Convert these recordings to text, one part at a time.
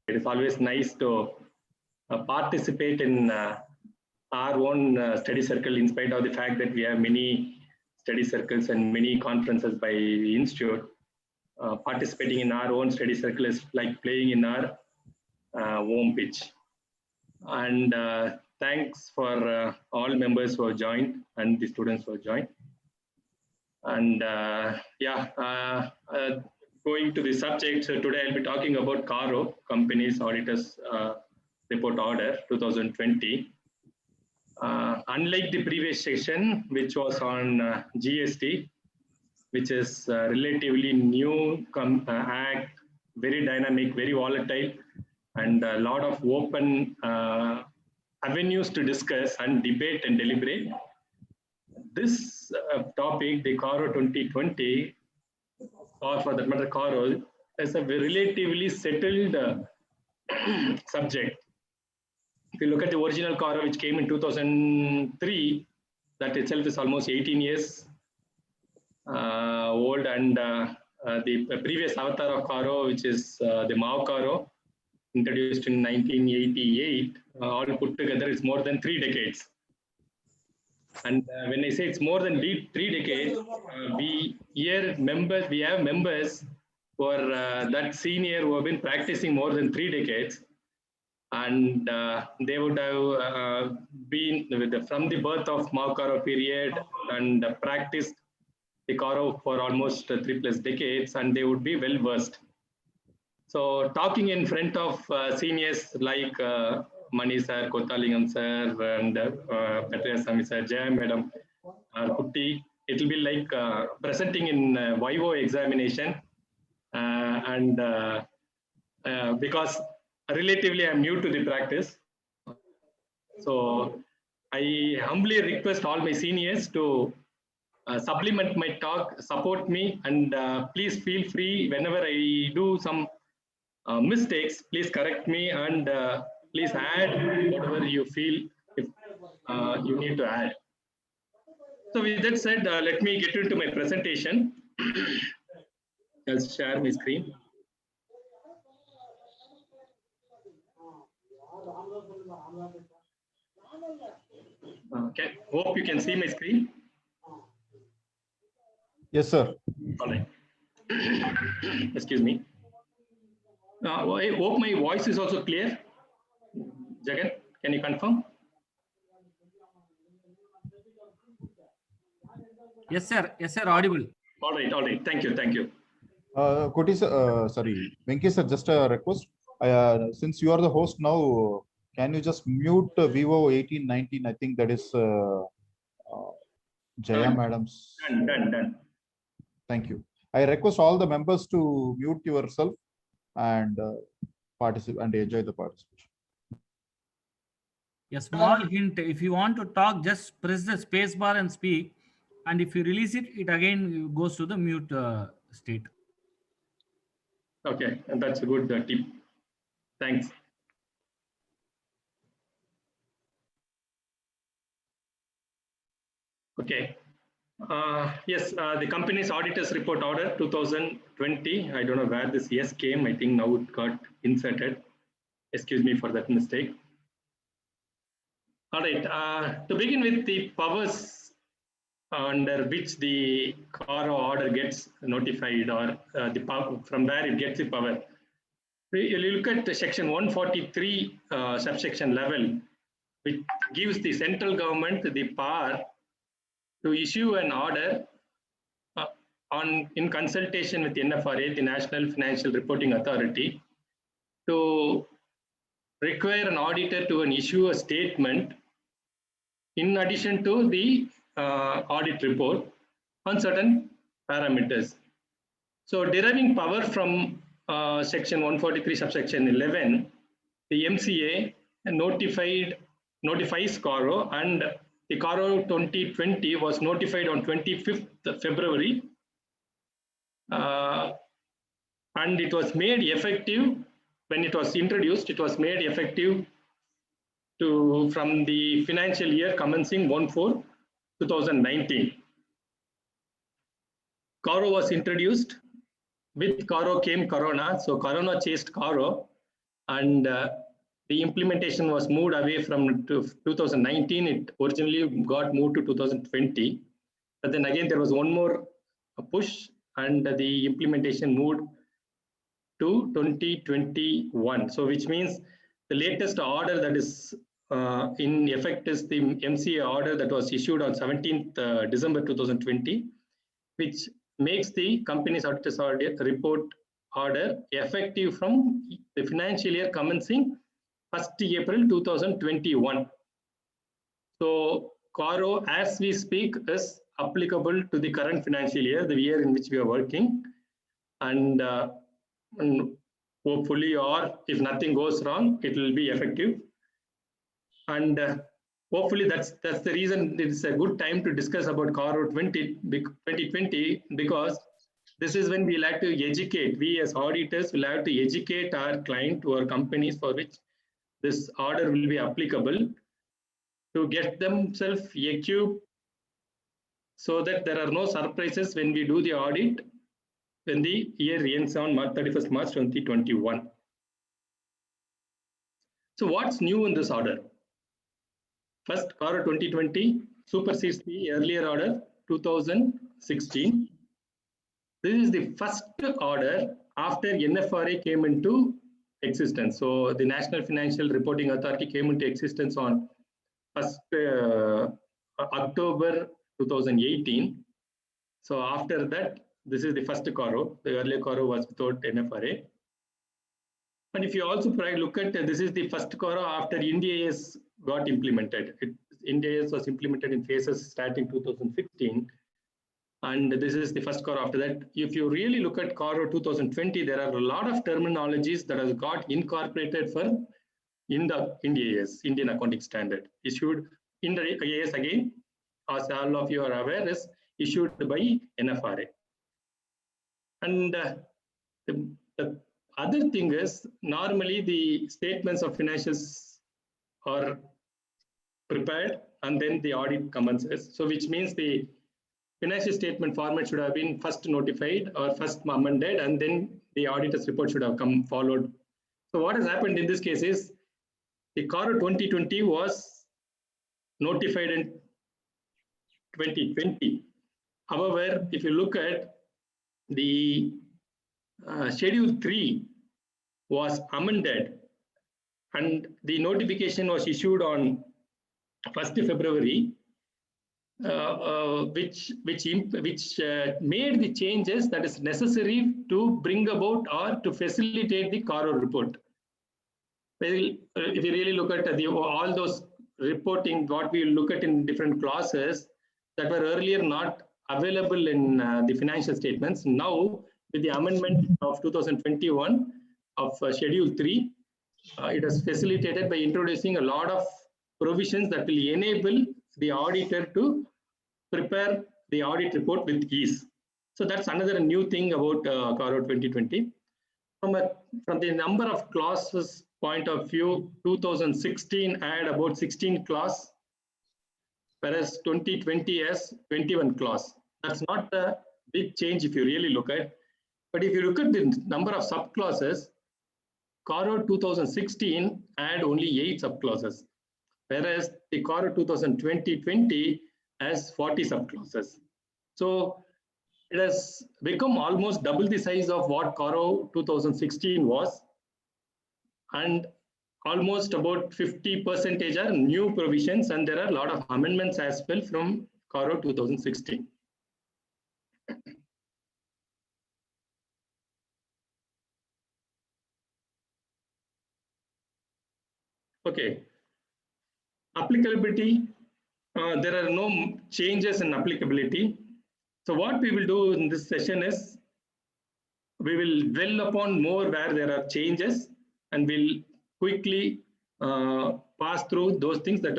It is always nice to participate in our own study circle, in spite of the fact that we have many study circles and many conferences by the institute. Participating in our own study circle is like playing in our home pitch. And thanks for all members who have joined and the students who have joined. And going to the subject, so today I'll be talking about CARO, Companies Auditors Report Order 2020. Unlike the previous session, which was on GST, which is relatively new act, very dynamic, very volatile, and a lot of open avenues to discuss and debate and deliberate. This topic, the CARO 2020, or for that matter CARO, is a relatively settled subject. If you look at the original CARO, which came in 2003, that itself is almost 18 years old, and the previous avatar of CARO, which is the Mao CARO, introduced in 1988, all put together is more than 3 decades. And when I say it's more than 3 decades, we have members who are that senior, who have been practicing more than 3 decades, and they would have been from the birth of Mao CARO period and practiced the CARO for almost 3+ decades, and they would be well versed. So talking in front of seniors like Mani sir, Kothalingam sir, and Venkateswaran sir, Jaya madam, Kutti, it will be like presenting in YO examination, and because relatively I'm new to the practice, so I humbly request all my seniors to supplement my talk, support me, and please feel free whenever I do some mistakes, please correct me, and please add whatever you feel if you need to add. So with that said, let me get into my presentation. I'll share my screen. Okay, hope you can see my screen. Yes, sir. All right. Excuse me. I hope my voice is also clear. Jagan, can you confirm? Yes, sir. Yes, sir. Audible. All right. All right. Thank you. Thank you. Koti sir, sorry, Venki sir, just a request. Since you are the host now, can you just mute Vivo 1819? I think that is Jaya madam's. Done. Thank you. I request all the members to mute yourself and participate and enjoy the participation. A small hint: if you want to talk, just press the space bar and speak, and if you release it, it again goes to the mute state. Okay, and that's a good tip. Thanks. Okay. Yes, the company's auditors report order 2020. I don't know where this yes came. I think now it got inserted. Excuse me for that mistake. All right. To begin with, the powers under which the CARO order gets notified, or the power from where it gets the power. You look at the section 143 subsection 11, which gives the central government the power to issue an order in consultation with the NFRA, the National Financial Reporting Authority, to require an auditor to issue a statement in addition to the audit report on certain parameters. So deriving power from section 143 subsection 11, the MCA notifies CARO, and the CARO 2020 was notified on 25th February, and it was made effective when it was introduced. It was made effective from the financial year commencing 1/4/2019. CARO was introduced. With CARO came Corona, so Corona chased CARO, and the implementation was moved away from 2019. It originally got moved to 2020, but then again there was one more push, and the implementation moved to 2021. So which means the latest order that is in effect is the MCA order that was issued on 17th December 2020, which makes the company's auditor's audit report order effective from the financial year commencing 1st April 2021. So CARO, as we speak, is applicable to the current financial year, the year in which we are working, and hopefully, or if nothing goes wrong, it will be effective. And hopefully that's the reason it's a good time to discuss about CARO 2020, because this is when we'll have to educate. We as auditors will have to educate our client or companies for which this order will be applicable, to get themselves equipped so that there are no surprises when we do the audit when the year ends on 31st March 2021. So what's new in this order? First, CARO 2020 supersedes the earlier order 2016. This is the first order after NFRA came into existence. So the National Financial Reporting Authority came into existence on 1st October 2018. So after that, this is the first CARO. The earlier CARO was without NFRA. And if you also look at this is the first CARO after Ind AS got implemented. Ind AS was implemented in phases starting 2016. And this is the first CARO after that. If you really look at CARO 2020, there are a lot of terminologies that has got incorporated for in the Ind AS, Indian Accounting Standard, issued in the AS again, as all of you are aware, is issued by NFRA. And the other thing is, normally the statements of financials are prepared and then the audit commences. So which means the financial statement format should have been first notified or first amended, and then the auditor's report should have come followed. So what has happened in this case is the CARO 2020 was notified in 2020. However, if you look at the Schedule 3 was amended and the notification was issued on 1st February, which made the changes that is necessary to bring about or to facilitate the CARO report. Well, if you really look at all those reporting, what we look at in different clauses that were earlier not available in the financial statements, now with the amendment of 2021 of Schedule 3, it has facilitated by introducing a lot of provisions that will enable the auditor to prepare the audit report with ease. So that's another new thing about CARO 2020. From the number of clauses point of view, 2016 had about 16 clauses, whereas 2020 has 21 clauses. That's not a big change if you really look at. But if you look at the number of subclauses, CARO 2016 had only 8 subclauses, whereas the CARO 2020 has 40 subclauses. So it has become almost double the size of what CARO 2016 was, and almost about 50% are new provisions, and there are a lot of amendments as well from CARO 2016. Okay, applicability, there are no changes in applicability. So what we will do in this session is, we will dwell upon more where there are changes, and we'll quickly pass through those things that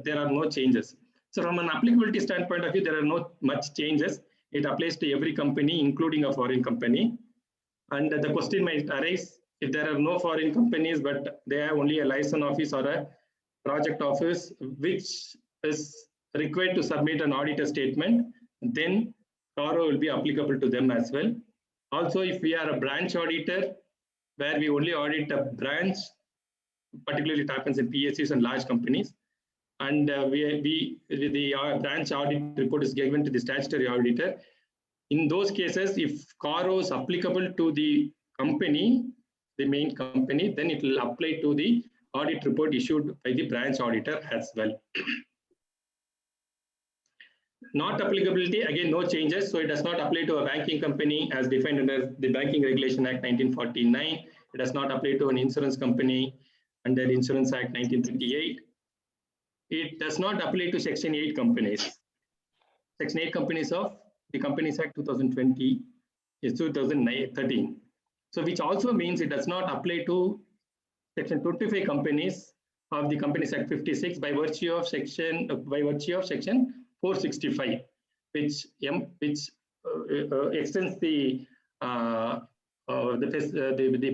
there are no changes. So from an applicability standpoint of view, there are not much changes. It applies to every company, including a foreign company. And the question might arise, if there are no foreign companies, but they have only a license office or a project office, which is required to submit an auditor statement, then CARO will be applicable to them as well. Also, if we are a branch auditor, where we only audit a branch, particularly it happens in PSUs and large companies. And the branch audit report is given to the statutory auditor. In those cases, if CARO is applicable to the company, the main company, then it will apply to the audit report issued by the branch auditor as well. Not applicability, again, no changes. So it does not apply to a banking company as defined under the Banking Regulation Act 1949. It does not apply to an insurance company under Insurance Act 1938. It does not apply to Section 8 companies. Section 8 companies of the Companies Act 2020 is 2013. So which also means it does not apply to Section 25 companies of the Companies Act 56 by virtue of Section 465, which extends the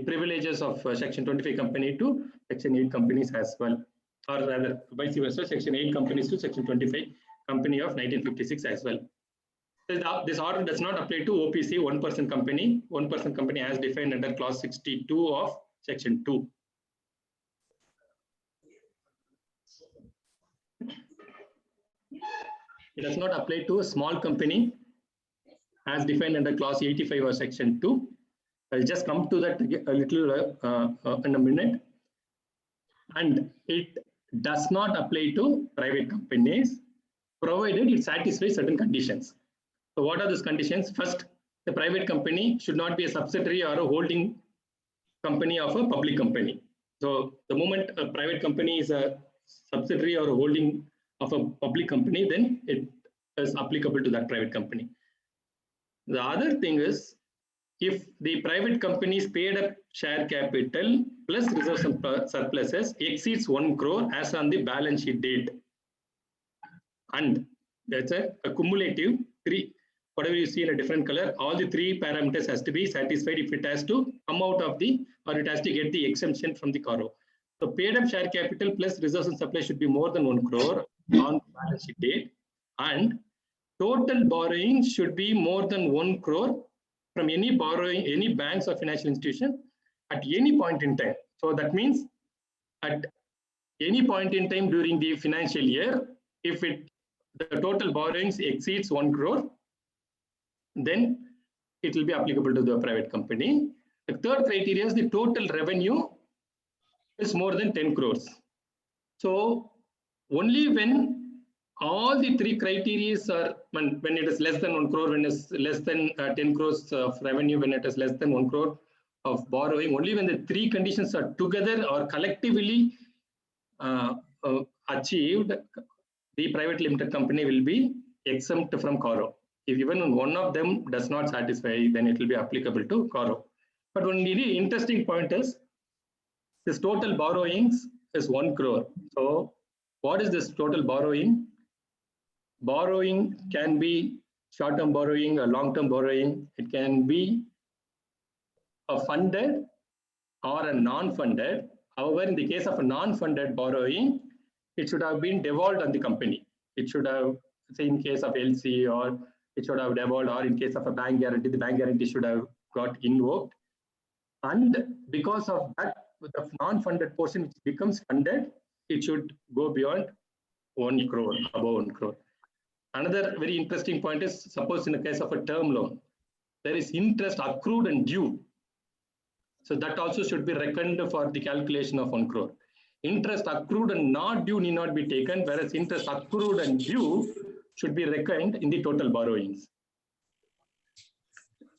privileges of Section 25 company to Section 8 companies as well, or rather vice versa, Section 8 companies to Section 25 company of 1956 as well. This order does not apply to OPC, one-person company as defined under Clause 62 of Section 2. It does not apply to a small company as defined under Clause 85 of Section 2. I'll just come to that a little in a minute. And it does not apply to private companies, provided it satisfies certain conditions. So what are those conditions? First, the private company should not be a subsidiary or a holding company of a public company. So the moment a private company is a subsidiary or a holding of a public company, then it is applicable to that private company. The other thing is, if the private company's paid up share capital plus reserves and surpluses exceeds 1 crore as on the balance sheet date, and that's a cumulative three, whatever you see in a different color, all the three parameters has to be satisfied if it has to come out of the, or it has to get the exemption from the CARO. So paid up share capital plus reserves and supplies should be more than 1 crore on the balance sheet date, and total borrowing should be more than 1 crore from any borrowing, any banks or financial institution at any point in time. So that means at any point in time during the financial year, if the total borrowings exceeds 1 crore, then it will be applicable to the private company. The third criteria is the total revenue is more than 10 crores. So only when all the three criteria are, when it is less than 1 crore, when it is less than 10 crores of revenue, when it is less than 1 crore of borrowing, only when the three conditions are together or collectively achieved, the private limited company will be exempt from CARO. If even one of them does not satisfy, then it will be applicable to CARO. But one really interesting point is this total borrowings is 1 crore. So what is this total borrowing? Borrowing can be short-term borrowing or long-term borrowing. It can be a funded or a non-funded. However, in the case of a non-funded borrowing, it should have been devolved on the company. It should have, say in case of LC, or it should have devolved, or in case of a bank guarantee, the bank guarantee should have got invoked. And because of that, the non-funded portion which becomes funded, it should go beyond 1 crore, above 1 crore. Another very interesting point is, suppose in the case of a term loan, there is interest accrued and due. So that also should be reckoned for the calculation of 1 crore. Interest accrued and not due need not be taken, whereas interest accrued and due should be reckoned in the total borrowings.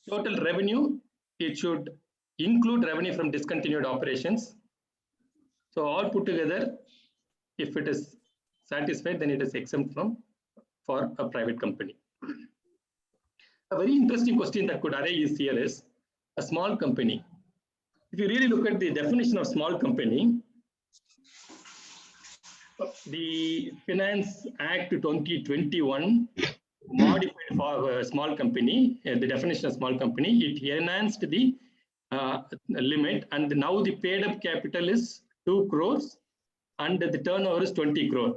Total revenue, it should include revenue from discontinued operations. So all put together, if it is satisfied, then it is exempt for a private company. A very interesting question that could arise here is a small company. If you really look at the definition of small company, the Finance Act 2021 modified for a small company, the definition of small company, it enhanced the limit, and now the paid up capital is 2 crores and the turnover is 20 crore.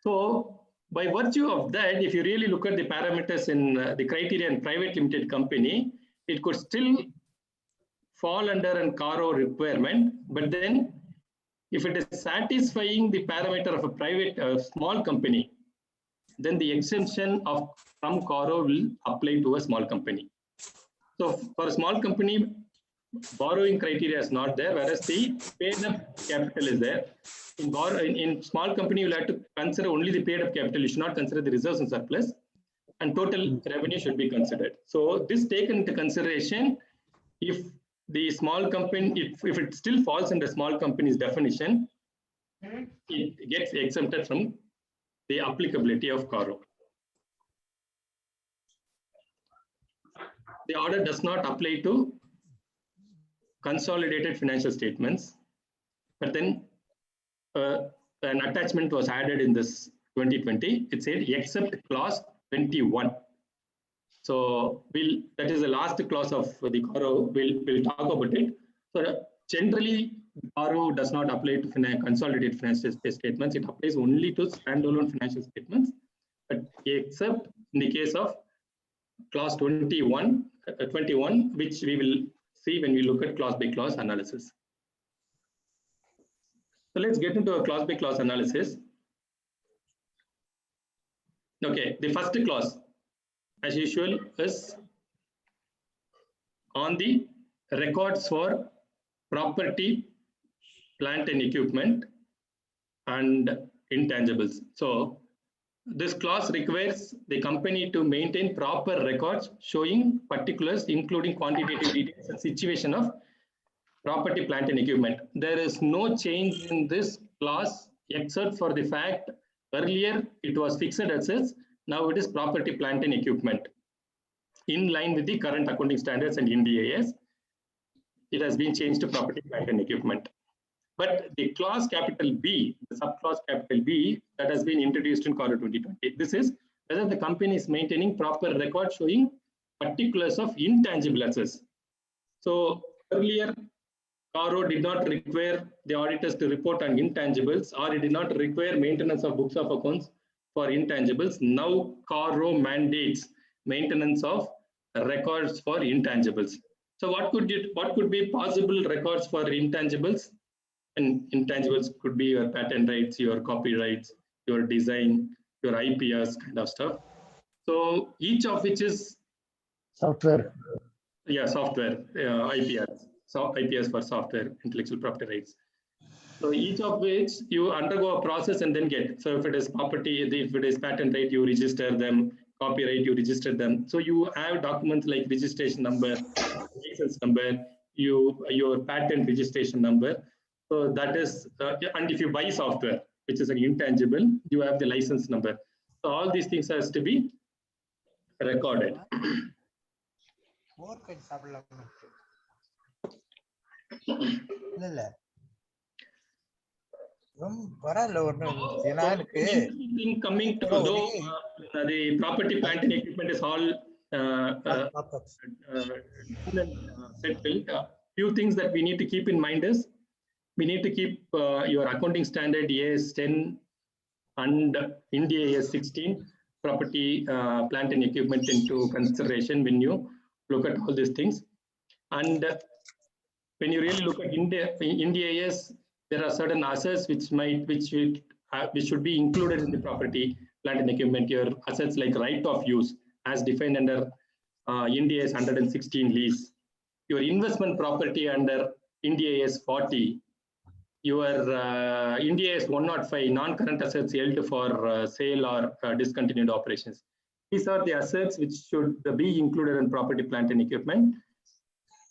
So by virtue of that, if you really look at the parameters in the criteria in private limited company, it could still fall under an CARO requirement, but then if it is satisfying the parameter of a private small company, then the exemption from CARO will apply to a small company. So for a small company, borrowing criteria is not there, whereas the paid up capital is there. In small company, you will have to consider only the paid up capital. You should not consider the reserves and surplus, and total revenue should be considered. So this taken into consideration, if the small company, if it still falls in the small company's definition, it gets exempted from the applicability of CARO. The order does not apply to consolidated financial statements, but then an attachment was added in this 2020. It said except clause 21. So that is the last clause of the CARO. We'll talk about it. So generally, CARO does not apply to consolidated financial statements. It applies only to standalone financial statements, but except in the case of clause 21, which we will see when we look at clause by clause analysis. So let's get into a clause by clause analysis. Okay, the first clause, as usual, is on the records for property, plant and equipment, and intangibles. So this clause requires the company to maintain proper records showing particulars, including quantitative details and situation of property, plant and equipment. There is no change in this clause except for the fact earlier it was fixed assets, now it is property, plant and equipment. In line with the current accounting standards and Ind AS, it has been changed to property, plant and equipment. But the clause capital B, the subclause capital B that has been introduced in CARO 2020, this is whether the company is maintaining proper record showing particulars of intangible assets. So earlier, CARO did not require the auditors to report on intangibles, or it did not require maintenance of books of accounts for intangibles. Now CARO mandates maintenance of records for intangibles. So what could be possible records for intangibles? And intangibles could be your patent rights, your copyrights, your design, your IPRs kind of stuff. So each of which is software. Yeah, software, IPRs. So IPRs for software, intellectual property rights. So each of which you undergo a process and then get. So if it is property, if it is patent right, you register them. Copyright, you register them. So you have documents like registration number, license number, your patent registration number. So that is, and if you buy software, which is an intangible, you have the license number. So all these things has to be recorded. Coming to the property, plant and equipment is all settled. Few things that we need to keep in mind is we need to keep your accounting standard AS 10 and Ind AS 16 property, plant and equipment into consideration when you look at all these things. And when you really look at Ind AS, there are certain assets which should be included in the property, plant and equipment. Your assets like right of use as defined under Ind AS 116 lease. Your investment property under Ind AS 40. Your Ind AS 105 non-current assets held for sale or discontinued operations. These are the assets which should be included in property, plant and equipment.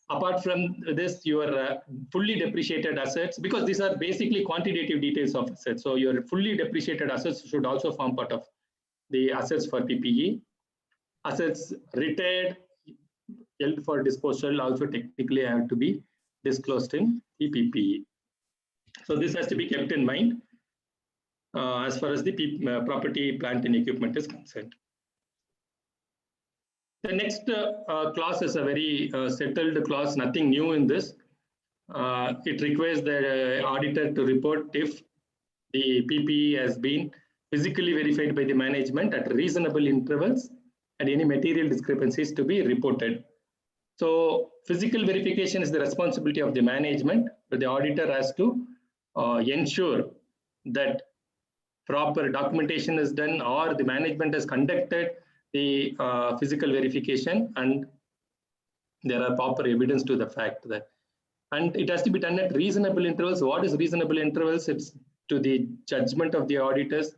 Apart from this, your fully depreciated assets, because these are basically quantitative details of assets. So your fully depreciated assets should also form part of the assets for PPE. Assets retired, held for disposal also technically have to be disclosed in the PPE. So this has to be kept in mind as far as the property, plant and equipment is concerned. The next clause is a very settled clause, nothing new in this. It requires the auditor to report if the PPE has been physically verified by the management at reasonable intervals and any material discrepancies to be reported. So physical verification is the responsibility of the management, but the auditor has to ensure that proper documentation is done, or the management has conducted the physical verification, and there are proper evidence to the fact that, and it has to be done at reasonable intervals. What is reasonable intervals? It's to the judgment of the auditors,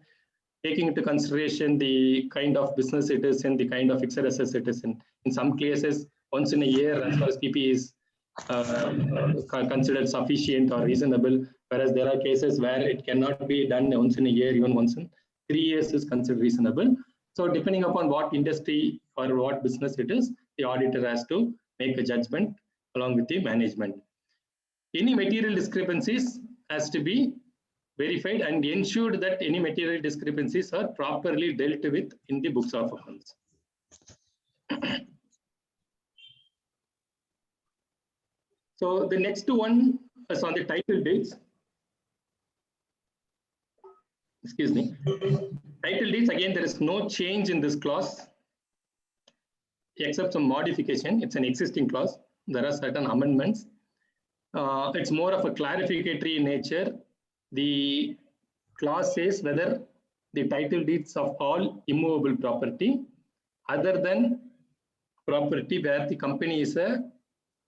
taking into consideration the kind of business it is and the kind of fixed assets it is in. In some cases, once in a year, as far as PPE is considered sufficient or reasonable, whereas there are cases where it cannot be done once in a year, even once in 3 years is considered reasonable. So depending upon what industry or what business it is, the auditor has to make a judgment along with the management. Any material discrepancies has to be verified and ensured that any material discrepancies are properly dealt with in the books of accounts. So the next one is on the title deeds. Excuse me. Title deeds, again, there is no change in this clause except some modification. It's an existing clause. There are certain amendments. It's more of a clarificatory in nature. The clause says whether the title deeds of all immovable property other than property where the company is a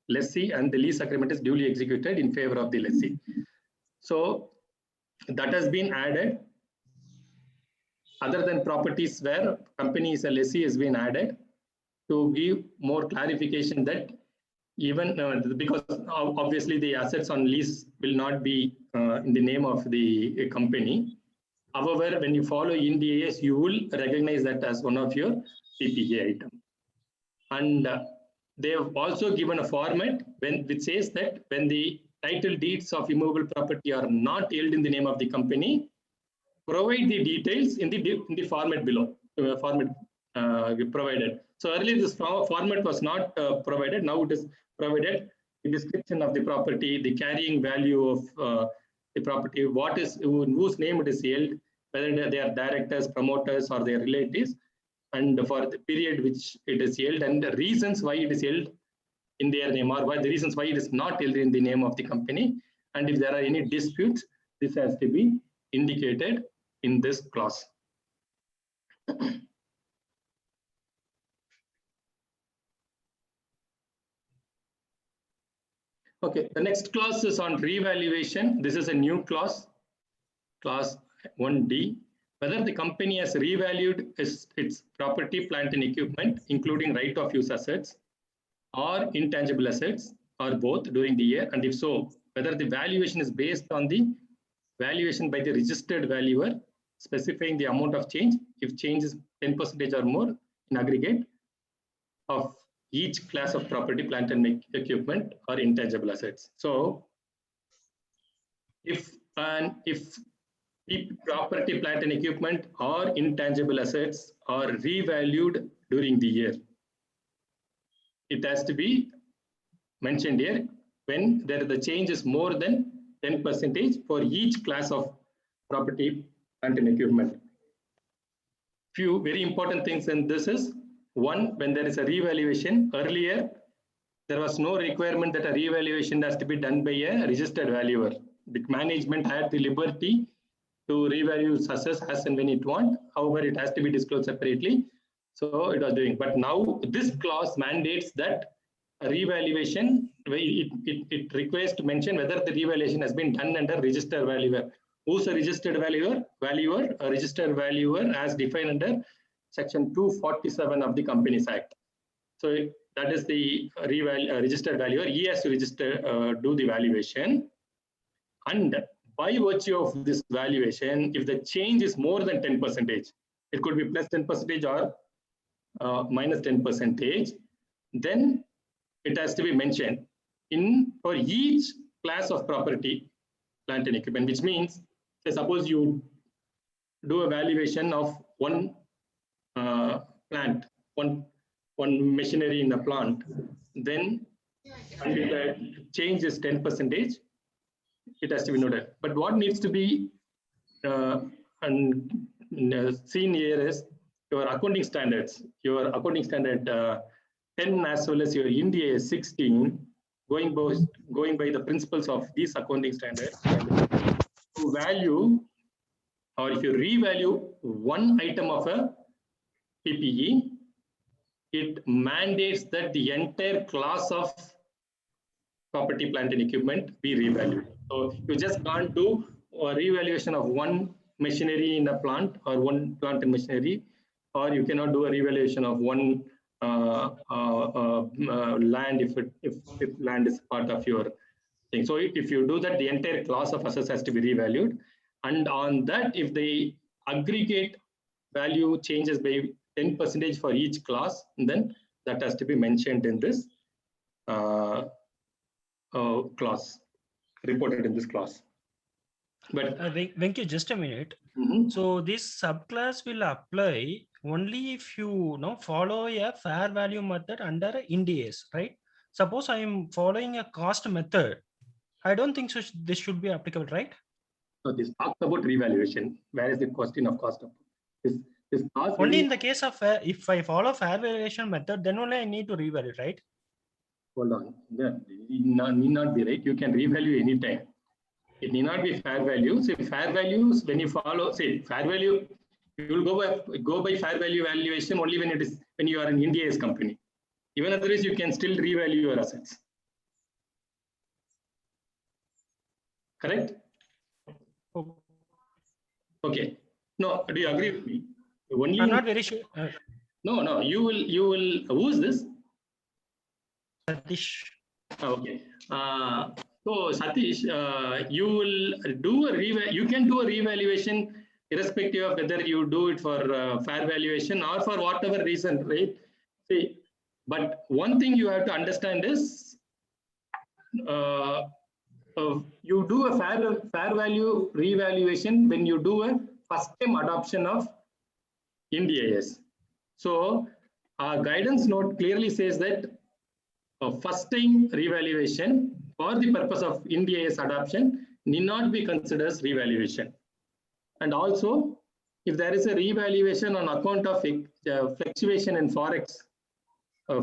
lessee and the lease agreement is duly executed in favor of the lessee. So that has been added. Other than properties where company is a lessee has been added to give more clarification that even because obviously the assets on lease will not be in the name of the company. However, when you follow Ind AS, you will recognize that as one of your CPE item. And they have also given a format which says that when the title deeds of immovable property are not held in the name of the company, provide the details in the format below, provided. So earlier this format was not provided. Now it is provided. The description of the property, the carrying value of the property, what is in whose name it is held, whether they are directors, promoters, or their relatives, and for the period which it is held, and the reasons why it is held in their name, or the reasons why it is not held in the name of the company. And if there are any disputes, this has to be indicated in this clause. Okay, the next clause is on revaluation. This is a new clause, clause 1D. Whether the company has revalued its property, plant and equipment, including right of use assets or intangible assets, or both during the year, and if so, whether the valuation is based on the valuation by the registered valuer, specifying the amount of change, if change is 10% or more in aggregate of each class of property, plant and equipment, or intangible assets. So if property, plant and equipment or intangible assets are revalued during the year, it has to be mentioned here when the change is more than 10% for each class of property, plant and equipment. Few very important things in this is, one, when there is a revaluation, earlier there was no requirement that a revaluation has to be done by a registered valuer. The management had the liberty to revalue assets as and when it wants. However, it has to be disclosed separately. So it was doing. But now this clause mandates that a revaluation, it requires to mention whether the revaluation has been done under registered valuer. Who's a registered valuer? A registered valuer as defined under Section 247 of the Companies Act. So that is the registered valuer. He has to register, do the valuation. And by virtue of this valuation, if the change is more than 10%, it could be plus 10% or minus 10%, then it has to be mentioned for each class of property, plant and equipment, which means, say, suppose you do a valuation of one plant, one machinery in a plant, then and if the change is 10%, it has to be noted. But what needs to be seen here is your accounting standards. Your accounting standard 10 as well as your Ind AS 16, going by the principles of these accounting standards, to value, or if you revalue one item of a PPE, it mandates that the entire class of property, plant and equipment be revalued. So you just can't do a revaluation of one machinery in a plant or one plant and machinery, or you cannot do a revaluation of one land if land is part of your thing. So if you do that, the entire class of assets has to be revalued. And on that, if the aggregate value changes by 10% for each class, then that has to be mentioned in this class, reported in this class. But Venky, just a minute. So this subclass will apply only if you follow a fair value method under Ind AS, right? Suppose I am following a cost method, I don't think so. This should be applicable, right? So this talks about revaluation. Where is the question of cost? This only in the case of if I follow fair valuation method, then only I need to revalue, right? Hold on. Yeah, it need not be right. You can revalue anytime. It need not be fair values. If fair values, when you follow, say fair value, you will go by fair value valuation only when you are an Ind AS company. Even otherwise, you can still revalue your assets. Correct? Okay. No, do you agree with me? Only I'm not very sure. No. You will. Who is this? Satish. Okay. So Satish, you will do you can do a revaluation irrespective of whether you do it for fair valuation or for whatever reason, right? See, but one thing you have to understand is you do a fair value revaluation when you do a first time adoption of Ind AS. So our guidance note clearly says that first time revaluation for the purpose of Ind AS adoption need not be considered as revaluation. And also, if there is a revaluation on account of fluctuation in forex,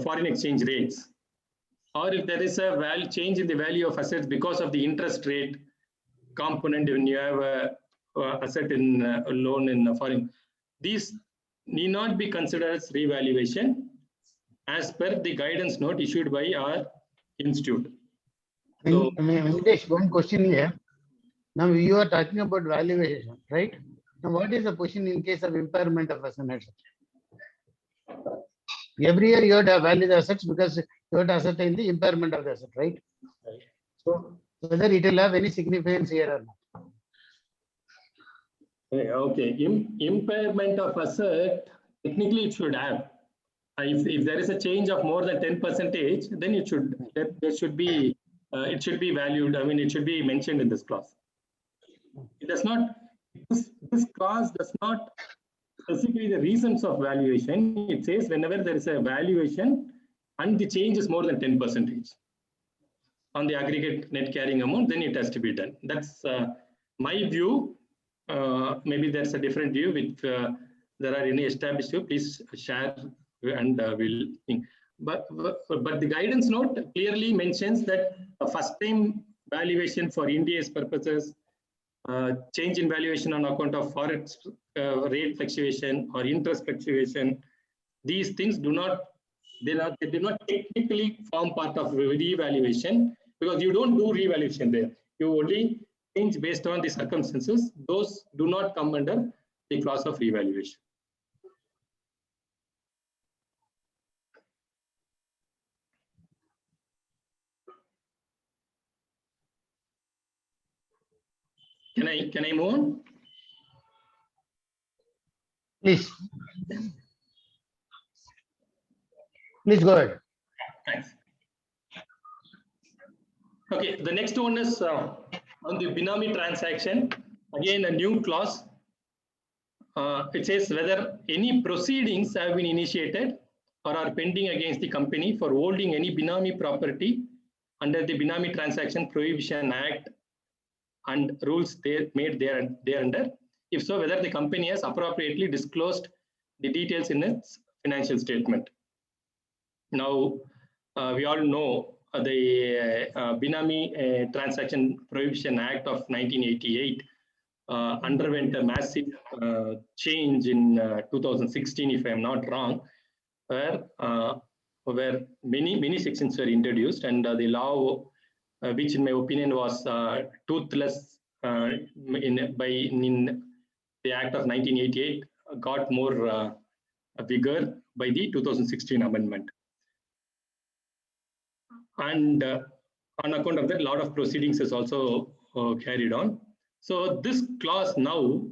foreign exchange rates, or if there is a change in the value of assets because of the interest rate component when you have a asset in a loan in foreign, these need not be considered as revaluation as per the guidance note issued by our institute. So, Venkatesh, one question here. Now you are talking about valuation, right? Now what is the position in case of impairment of assets? Every year you have to value the assets because you have to ascertain the impairment of the asset, right? So whether it will have any significance here or not. Okay. Impairment of asset, technically it should have. If there is a change of more than 10%, then it should be valued. I mean, it should be mentioned in this clause. It does not. This clause does not specify the reasons of valuation. It says whenever there is a valuation and the change is more than 10% on the aggregate net carrying amount, then it has to be done. That's my view. Maybe there's a different view. If there are any established view, please share and we'll think. But the guidance note clearly mentions that a first time valuation for Ind AS purposes, change in valuation on account of forex rate fluctuation or interest fluctuation, these things do not technically form part of revaluation because you don't do revaluation there. You only change based on the circumstances. Those do not come under the clause of revaluation. Can I move on? Please. Please go ahead. Thanks. Okay, the next one is on the Binami transaction. Again, a new clause. It says whether any proceedings have been initiated or are pending against the company for holding any Binami property under the Binami Transaction Prohibition Act and rules made thereunder. If so, whether the company has appropriately disclosed the details in its financial statement. Now, we all know the Binami Transaction Prohibition Act of 1988 underwent a massive change in 2016, if I am not wrong, where many sections were introduced, and the law, which in my opinion was toothless in the Act of 1988, got more vigor by the 2016 amendment. And on account of that, a lot of proceedings is also carried on. So this clause now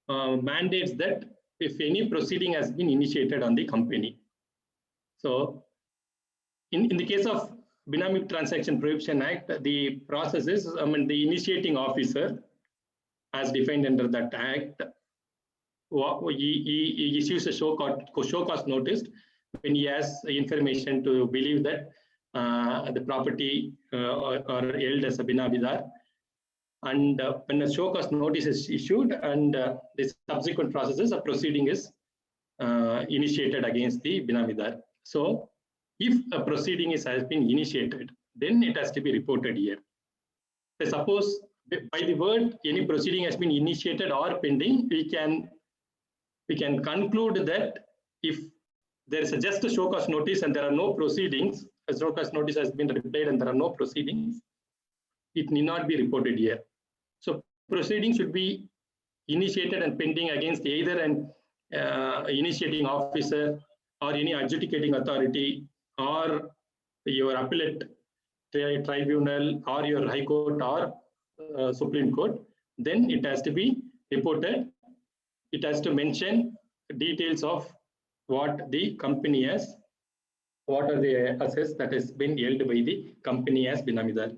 mandates that if any proceeding has been initiated on the company. So in the case of Binami Transaction Prohibition Act, the process is, the initiating officer, as defined under that act, he issues a show cause notice when he has information to believe that the property are held as a binabidar. And when a show cause notice is issued, and the subsequent processes, a proceeding is initiated against the binabidar. So if a proceeding has been initiated, then it has to be reported here. So suppose by the word any proceeding has been initiated or pending, we can conclude that if there is just a show cause notice and there are no proceedings, a show cause notice has been replied and there are no proceedings, it need not be reported here. So proceedings should be initiated and pending against either an initiating officer or any adjudicating authority or your appellate tribunal or your high court or Supreme Court. Then it has to be reported. It has to mention details of what the company has, what are the assets that has been held by the company as binamidar.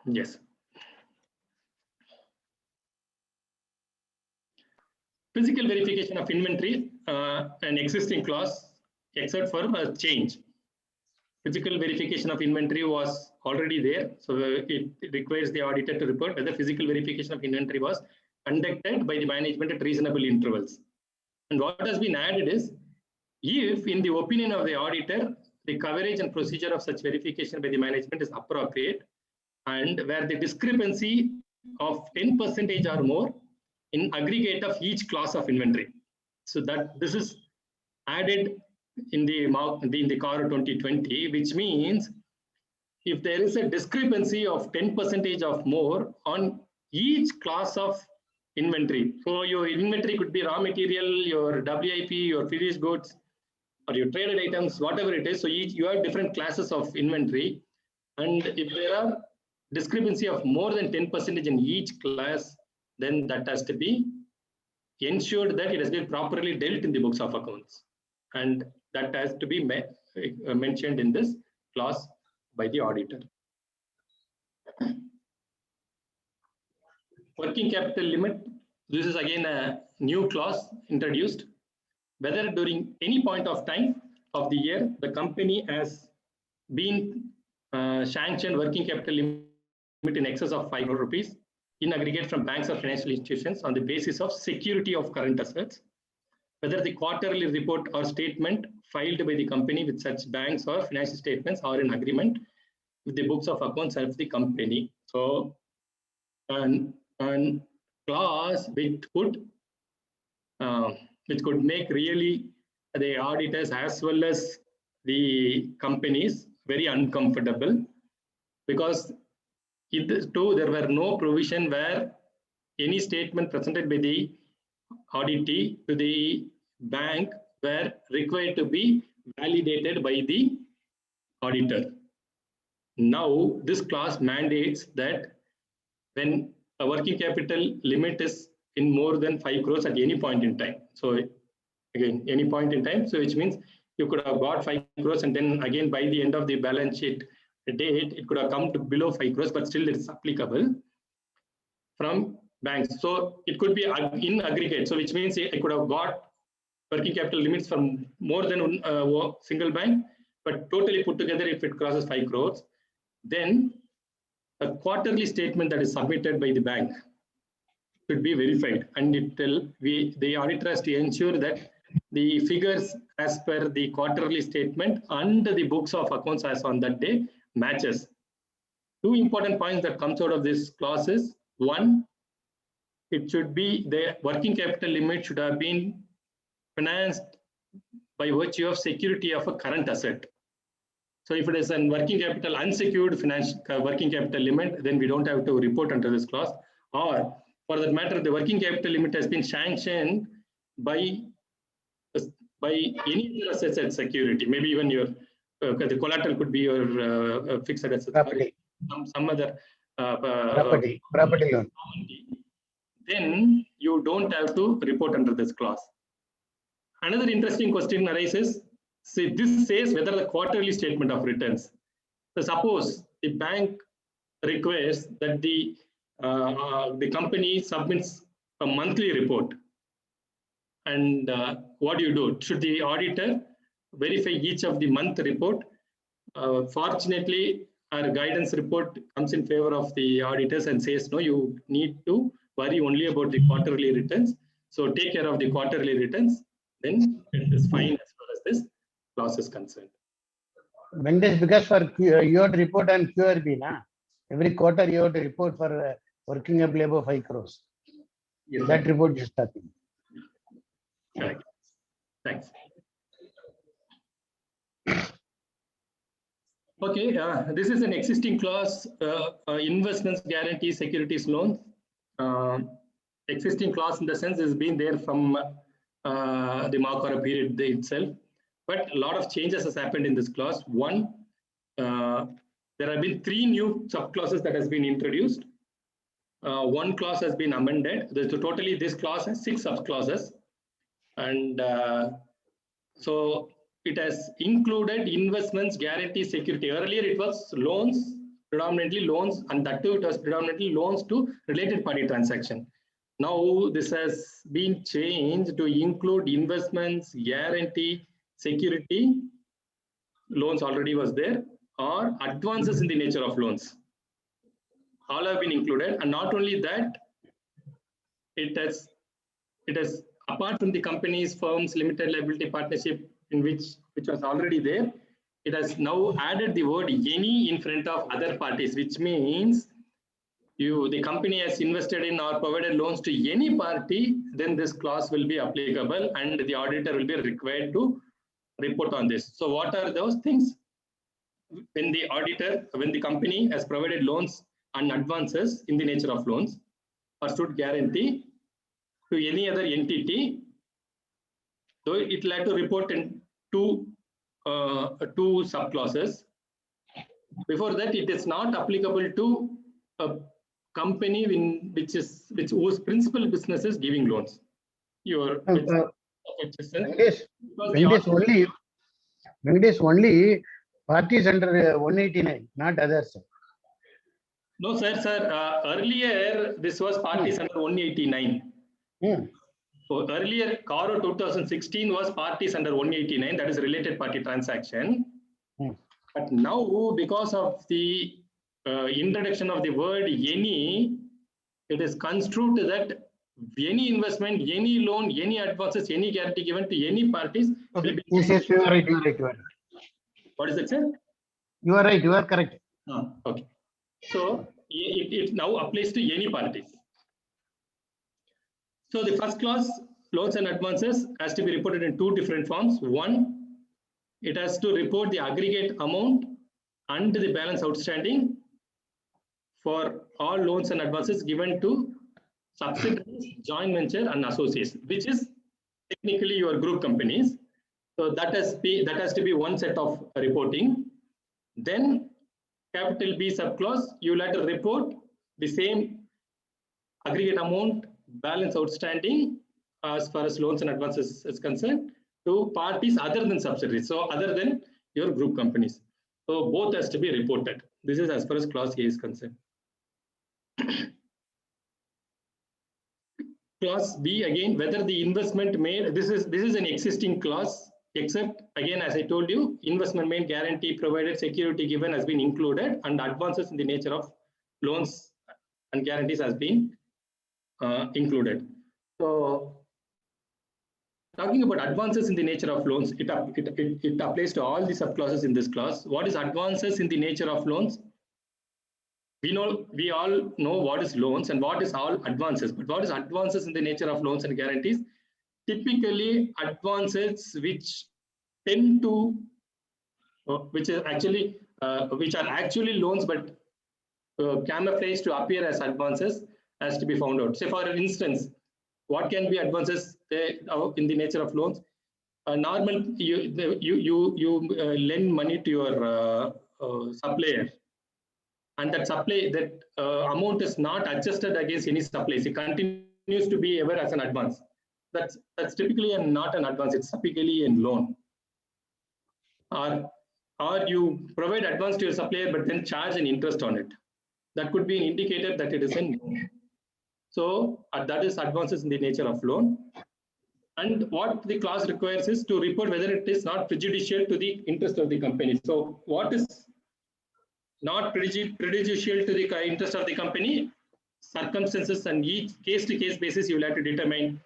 Yes. Physical verification of inventory, an existing clause, except for a change. Physical verification of inventory was already there, so it requires the auditor to report whether physical verification of inventory was conducted by the management at reasonable intervals. And what has been added is, if in the opinion of the auditor, the coverage and procedure of such verification by the management is appropriate, and where the discrepancy of 10% or more in aggregate of each class of inventory. So that this is added in the CARO 2020, which means if there is a discrepancy of 10% or more on each class of inventory. So your inventory could be raw material, your WIP, your finished goods, or your traded items, whatever it is. So you have different classes of inventory. And if there are discrepancy of more than 10% in each class, then that has to be ensured that it has been properly dealt in the books of accounts. And that has to be mentioned in this clause by the auditor. Working capital limit. This is again a new clause introduced. Whether during any point of time of the year, the company has been sanctioned working capital limit in excess of 5 crore rupees in aggregate from banks or financial institutions on the basis of security of current assets, whether the quarterly report or statement filed by the company with such banks or financial statements are in agreement with the books of accounts of the company. So, an clause which could make really the auditors as well as the companies very uncomfortable, because there were no provision where any statement presented by the auditee to the bank were required to be validated by the auditor. Now, this clause mandates that when a working capital limit is in more than 5 crores at any point in time. So again, any point in time, so which means you could have got 5 crores and then again by the end of the balance sheet date, it could have come to below 5 crores, but still it's applicable from banks. So it could be in aggregate. So which means I could have got working capital limits from more than a single bank, but totally put together, if it crosses 5 crores, then a quarterly statement that is submitted by the bank should be verified, and the auditor has to ensure that the figures as per the quarterly statement and the books of accounts as on that day matches. Two important points that comes out of this clause is, one, it should be the working capital limit should have been financed by virtue of security of a current asset. So if it is a working capital unsecured working capital limit, then we don't have to report under this clause. Or for that matter, the working capital limit has been sanctioned by any other asset security. Maybe even your the collateral could be your fixed assets, Property. some other property loan. Then you don't have to report under this clause. Another interesting question arises. See, this says whether the quarterly statement of returns. So suppose the bank requires that the company submits a monthly report, and what do you do? Should the auditor verify each of the month report? Fortunately, our guidance report comes in favor of the auditors and says, no, you need to worry only about the quarterly returns. So take care of the quarterly returns, then it is fine as far as this clause is concerned. Venkatesh, because for you have to report on QRB, na? Every quarter you have to report for working capital above 5 crores. Yes, that report is starting. Correct. Thanks. Okay, this is an existing clause, investments, guarantee, securities, loans. Existing clause in the sense has been there from the CARO period itself, but a lot of changes has happened in this clause. One, there have been 3 new subclauses that has been introduced. One clause has been amended. So totally this clause has 6 subclauses, and so it has included investments, guarantee, security. Earlier it was loans, predominantly loans, and that too it was predominantly loans to related party transaction. Now this has been changed to include investments, guarantee, security. Loans already was there, or advances in the nature of loans. All have been included, and not only that, it has apart from the companies, firms, limited liability partnership, in which was already there, it has now added the word any in front of other parties, which means the company has invested in or provided loans to any party, then this clause will be applicable and the auditor will be required to report on this. So what are those things? When the company has provided loans and advances in the nature of loans or stood guarantee to any other entity, so it will have to report in two subclauses. Before that, it is not applicable to a company whose principal business is giving loans. Venkatesh, only parties under 189, not others. No, sir. Earlier, this was parties under 189. So earlier, CARO 2016 was parties under 189, that is related party transaction. But now, because of the introduction of the word any, it is construed that any investment, any loan, any advances, any guarantee given to any parties. Okay. Yes, you are right. What is that, sir? You are right. You are correct. Okay. So it now applies to any parties. So the first clause, loans and advances, has to be reported in 2 different forms. One, it has to report the aggregate amount and the balance outstanding for all loans and advances given to subsidiaries, joint venture, and associates, which is technically your group companies. So that has to be one set of reporting. Then capital B subclause, you will have to report the same aggregate amount, balance outstanding as far as loans and advances is concerned to parties other than subsidiaries, so other than your group companies. So both has to be reported. This is as far as clause A is concerned. Clause B, again, whether the investment made, this is an existing clause, except again, as I told you, investment made, guarantee provided, security given has been included, and advances in the nature of loans and guarantees has been included. So talking about advances in the nature of loans, it applies to all the subclasses in this class. What is advances in the nature of loans? We all know what is loans and what is all advances, but what is advances in the nature of loans and guarantees? Typically, advances which tend to, which are actually loans, but camouflaged to appear as advances, has to be found out. Say, for instance, what can be advances in the nature of loans? Normal, you lend money to your supplier, and that amount is not adjusted against any supplies. It continues to be ever as an advance. That's typically not an advance. It's typically a loan. Or you provide advance to your supplier, but then charge an interest on it. That could be an indicator that it is a loan. So that is advances in the nature of loan. And what the clause requires is to report whether it is not prejudicial to the interest of the company. So what is not prejudicial to the interest of the company? Circumstances and each case-to-case basis, you will have to determine.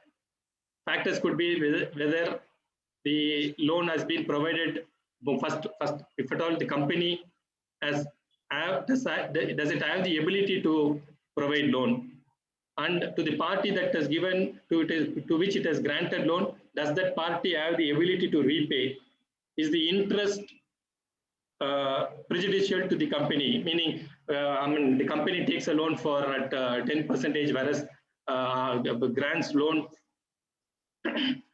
Factors could be whether the loan has been provided. First, if at all the company does it have the ability to provide loan, and to the party that has given to which it has granted loan, does that party have the ability to repay? Is the interest prejudicial to the company? Meaning, the company takes a loan for at 10%, whereas grants loan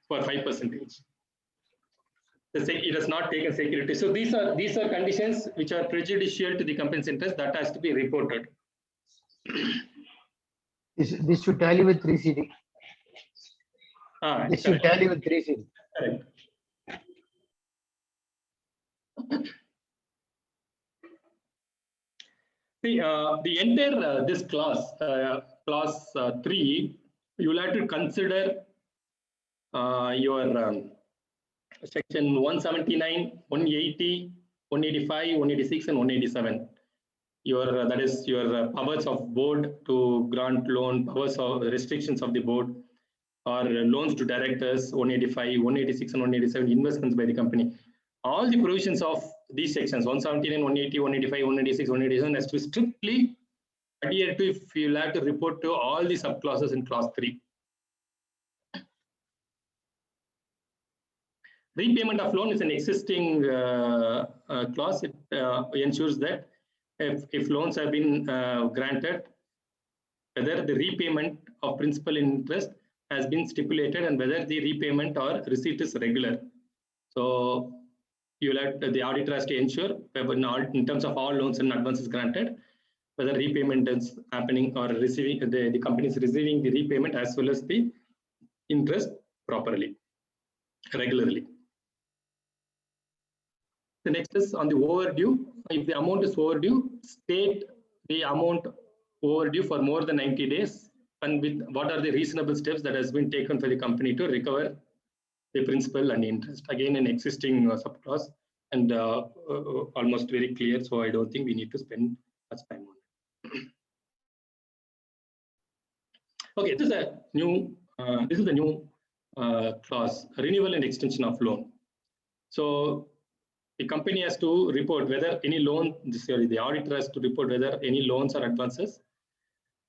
for 5%. It has not taken security. So these are conditions which are prejudicial to the company's interest that has to be reported. This should tally with 3CD. This should tally with 3CD. Correct. See, the entire this class 3, you will have to consider your section 179, 180, 185, 186, and 187. That is your powers of board to grant loan, powers of restrictions of the board, or loans to directors, 185, 186, and 187, investments by the company. All the provisions of these sections, 179, 180, 185, 186, 187, has to be strictly adhered to if you will have to report to all the subclasses in class 3. Repayment of loan is an existing clause. It ensures that if loans have been granted, whether the repayment of principal and interest has been stipulated and whether the repayment or receipt is regular. So you will have the auditor has to ensure in terms of all loans and advances granted, whether repayment is happening or receiving the company is receiving the repayment as well as the interest properly, regularly. The next is on the overdue. If the amount is overdue, state the amount overdue for more than 90 days and with what are the reasonable steps that has been taken for the company to recover the principal and interest. Again, an existing subclass and almost very clear, so I don't think we need to spend much time on it. Okay, this is a new clause, renewal and extension of loan. So the company has to report whether any loan, the auditor has to report whether any loans or advances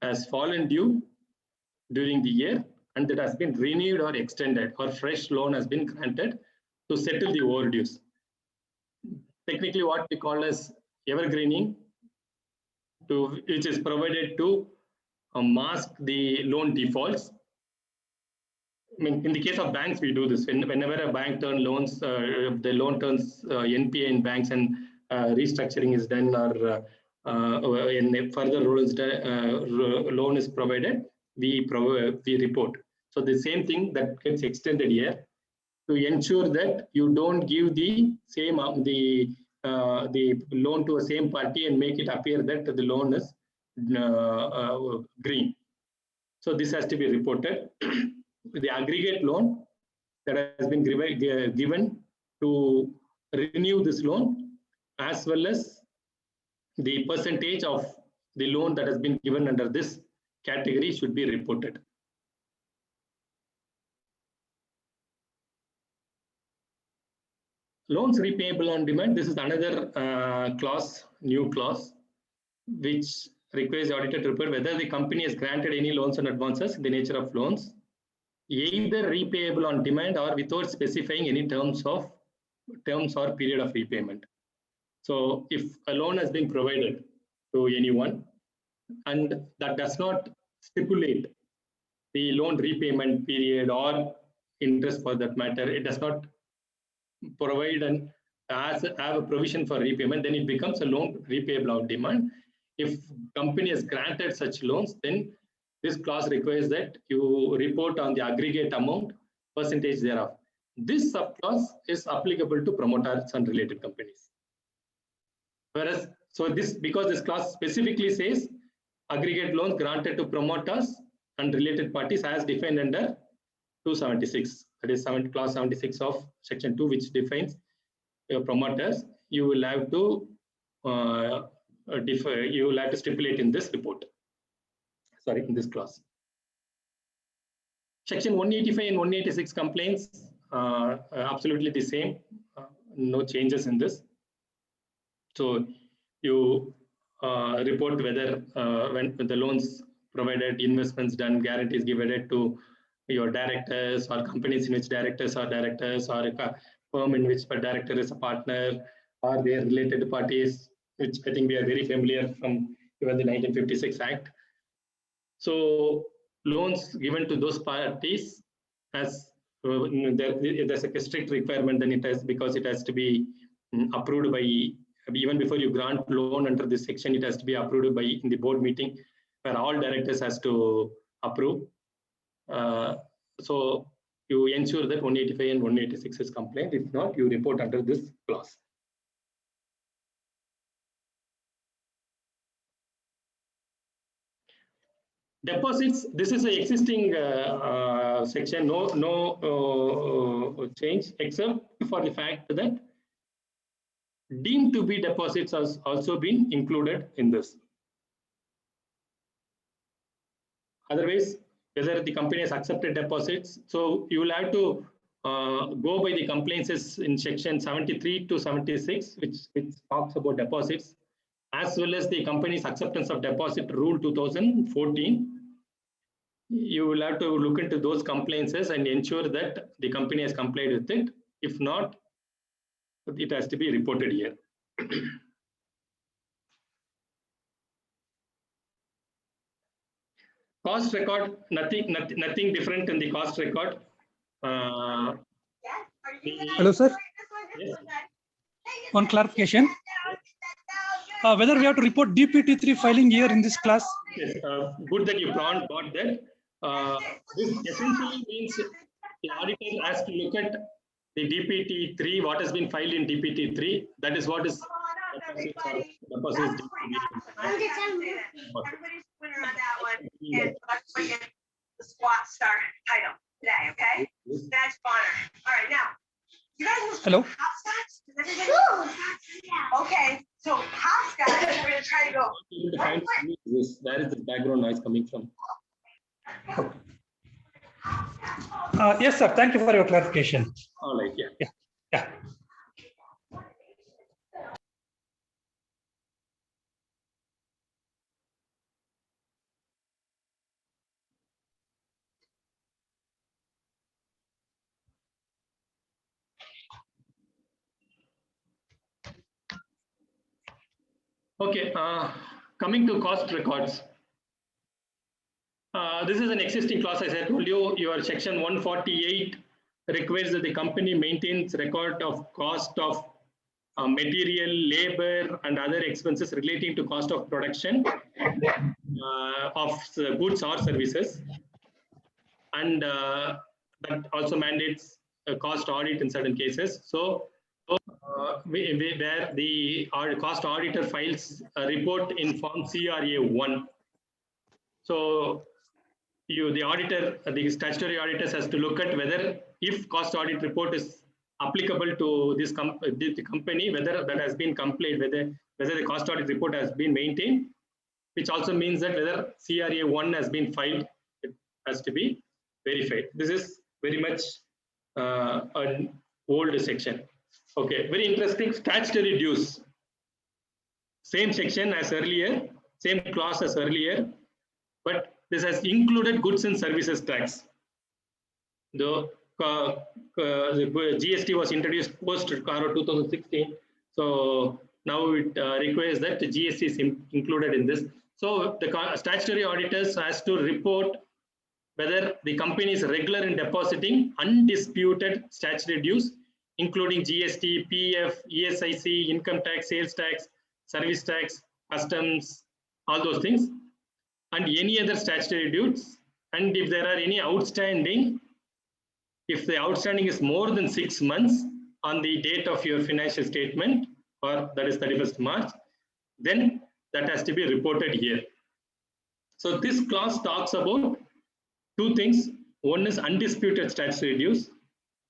has fallen due during the year and that has been renewed or extended, or fresh loan has been granted to settle the overdues. Technically, what we call as evergreening, which is provided to mask the loan defaults. I mean, in the case of banks, we do this. Whenever a bank turns loans, the loan turns NPA in banks and restructuring is done, or further loan is provided, we report. So the same thing that gets extended here to ensure that you don't give the same the loan to a same party and make it appear that the loan is green. So this has to be reported. The aggregate loan that has been given to renew this loan, as well as the percentage of the loan that has been given under this category should be reported. Loans repayable on demand. This is another clause, new clause, which requires the auditor to report whether the company has granted any loans and advances in the nature of loans, either repayable on demand or without specifying any terms or period of repayment. So if a loan has been provided to anyone and that does not stipulate the loan repayment period or interest for that matter, it does not provide and have a provision for repayment, then it becomes a loan repayable on demand. If company has granted such loans, then this clause requires that you report on the aggregate amount, percentage thereof. This subclause is applicable to promoters and related companies. Whereas, so this, because this clause specifically says aggregate loans granted to promoters and related parties as defined under 276, that is clause 76 of section 2, which defines your promoters, you will have to stipulate in this report. Sorry, in this clause. Section 185 and 186 complaints absolutely the same, no changes in this. So you report whether when the loans provided, investments done, guarantees given to your directors or companies in which directors are directors, or a firm in which a director is a partner, or their related parties, which I think we are very familiar from even the 1956 Act. So loans given to those parties, as there's a strict requirement, then it has, because it has to be approved by, even before you grant loan under this section, it has to be approved by in the board meeting, where all directors has to approve. So you ensure that 185 and 186 is compliant. If not, you report under this clause. Deposits, this is an existing section, no change, except for the fact that deemed to be deposits has also been included in this. Otherwise, whether the company has accepted deposits, so you will have to go by the complaints in section 73 to 76, which talks about deposits, as well as the company's acceptance of deposit rule 2014. You will have to look into those complaints and ensure that the company has complied with it. If not, it has to be reported here. Cost record, nothing different in the cost record. Hello, sir. Yes. One clarification. Whether we have to report DPT3 filing here in this class? Yes, good that you got that. This essentially means the auditor has to look at the DPT3, what has been filed in DPT3. That is what is deposits. Everybody's winner on that one, and let's look at the squat star title today, okay? That's honor. All right, now, you guys Hello. hopscotch? Okay, so hopscotch, we're gonna try to go. Where is the background noise coming from? Yes, sir. Thank you for your clarification. All right, yeah. Yeah. Okay, coming to cost records. This is an existing clause, as I told you. Your section 148 requires that the company maintains record of cost of material, labor, and other expenses relating to cost of production of goods or services. And that also mandates a cost audit in certain cases. So where the cost auditor files a report in form CRA1. So the statutory auditors has to look at whether, if cost audit report is applicable to this the company, whether that has been complied, whether the cost audit report has been maintained, which also means that whether CRA 1 has been filed, it has to be verified. This is very much an old section. Okay, very interesting. Statutory dues. Same section as earlier, same clause as earlier, but this has included goods and services tax. The GST was introduced post CARO 2016, so now it requires that the GST is included in this. So the statutory auditors has to report whether the company is regular in depositing undisputed statutory dues, including GST, PF, ESIC, income tax, sales tax, service tax, customs, all those things, and any other statutory dues. And if there are any outstanding, if the outstanding is more than 6 months on the date of your financial statement, or that is 31st March, then that has to be reported here. So this clause talks about two things. One is undisputed statutory dues.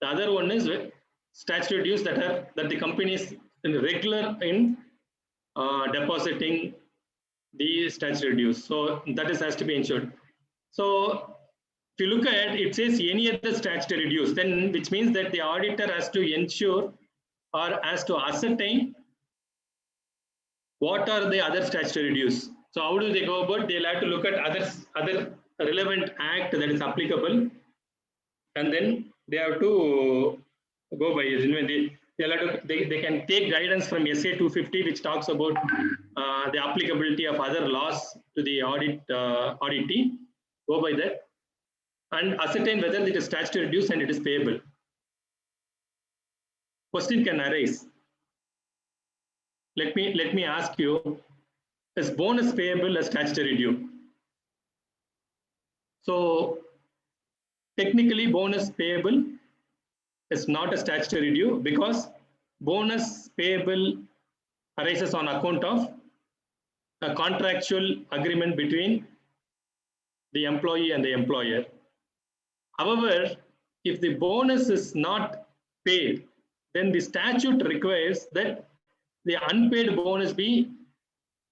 The other one is statutory dues that the company is regular in depositing the statutory dues. So that has to be ensured. So if you look at it, it says any other statutory dues, then which means that the auditor has to ensure or has to ascertain what are the other statutory dues. So how do they go about? They'll have to look at other relevant act that is applicable, and then they have to go by it. They can take guidance from SA 250, which talks about the applicability of other laws to the auditee. Go by that and ascertain whether it is statutory dues and it is payable. Question can arise. Let me ask you: is bonus payable a statutory due? So technically, bonus payable is not a statutory due because bonus payable arises on account of a contractual agreement between the employee and the employer. However, if the bonus is not paid, then the statute requires that the unpaid bonus be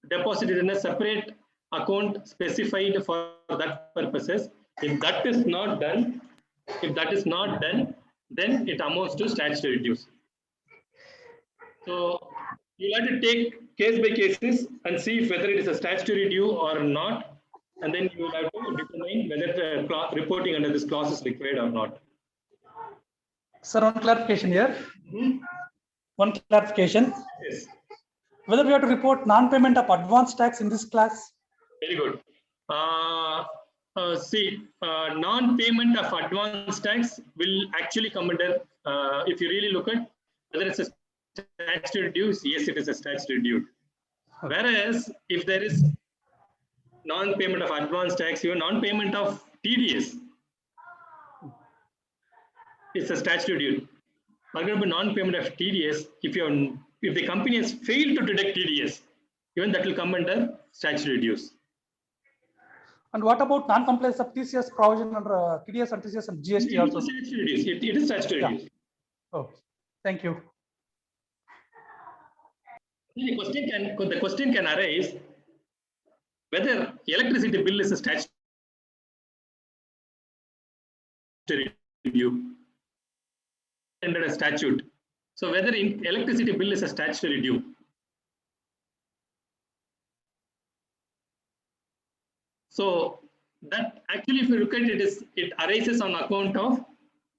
deposited in a separate account specified for that purposes. If that is not done, then it amounts to statutory dues. So you have to take case by cases and see whether it is a statutory due or not, and then you will have to determine whether the reporting under this clause is required or not. Sir, one clarification here. One clarification. Yes. Whether we have to report non-payment of advance tax in this class? Very good. Non-payment of advance tax will actually come under, if you really look at whether it's a statutory due, yes, it is a statutory due. Whereas if there is non-payment of advance tax, even non-payment of TDS, it's a statutory due. For example, non-payment of TDS, if the company has failed to deduct TDS, even that will come under statutory dues. And what about non-compliance of TCS provision under TDS and TCS and GST also? It is statutory dues. Oh, thank you. The question can arise whether electricity bill is a statutory due under a statute. So whether electricity bill is a statutory due. So that actually, if you look at it, it arises on account of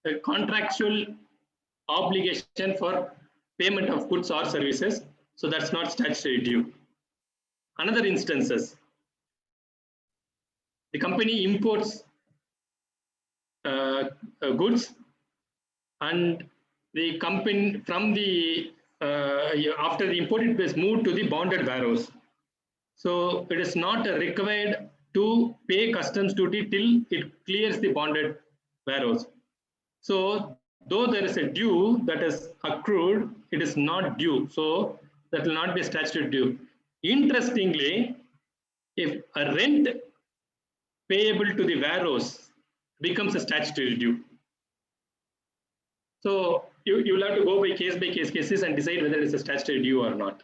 a contractual obligation for payment of goods or services. So that's not statutory due. Another instances, the company imports goods, and the company from the after the imported is moved to the bonded warehouse. So it is not required to pay customs duty till it clears the bonded warehouse. So though there is a due that is accrued, it is not due. So that will not be a statutory due. Interestingly, if a rent payable to the warehouse becomes a statutory due. So you will have to go by case cases and decide whether it's a statutory due or not.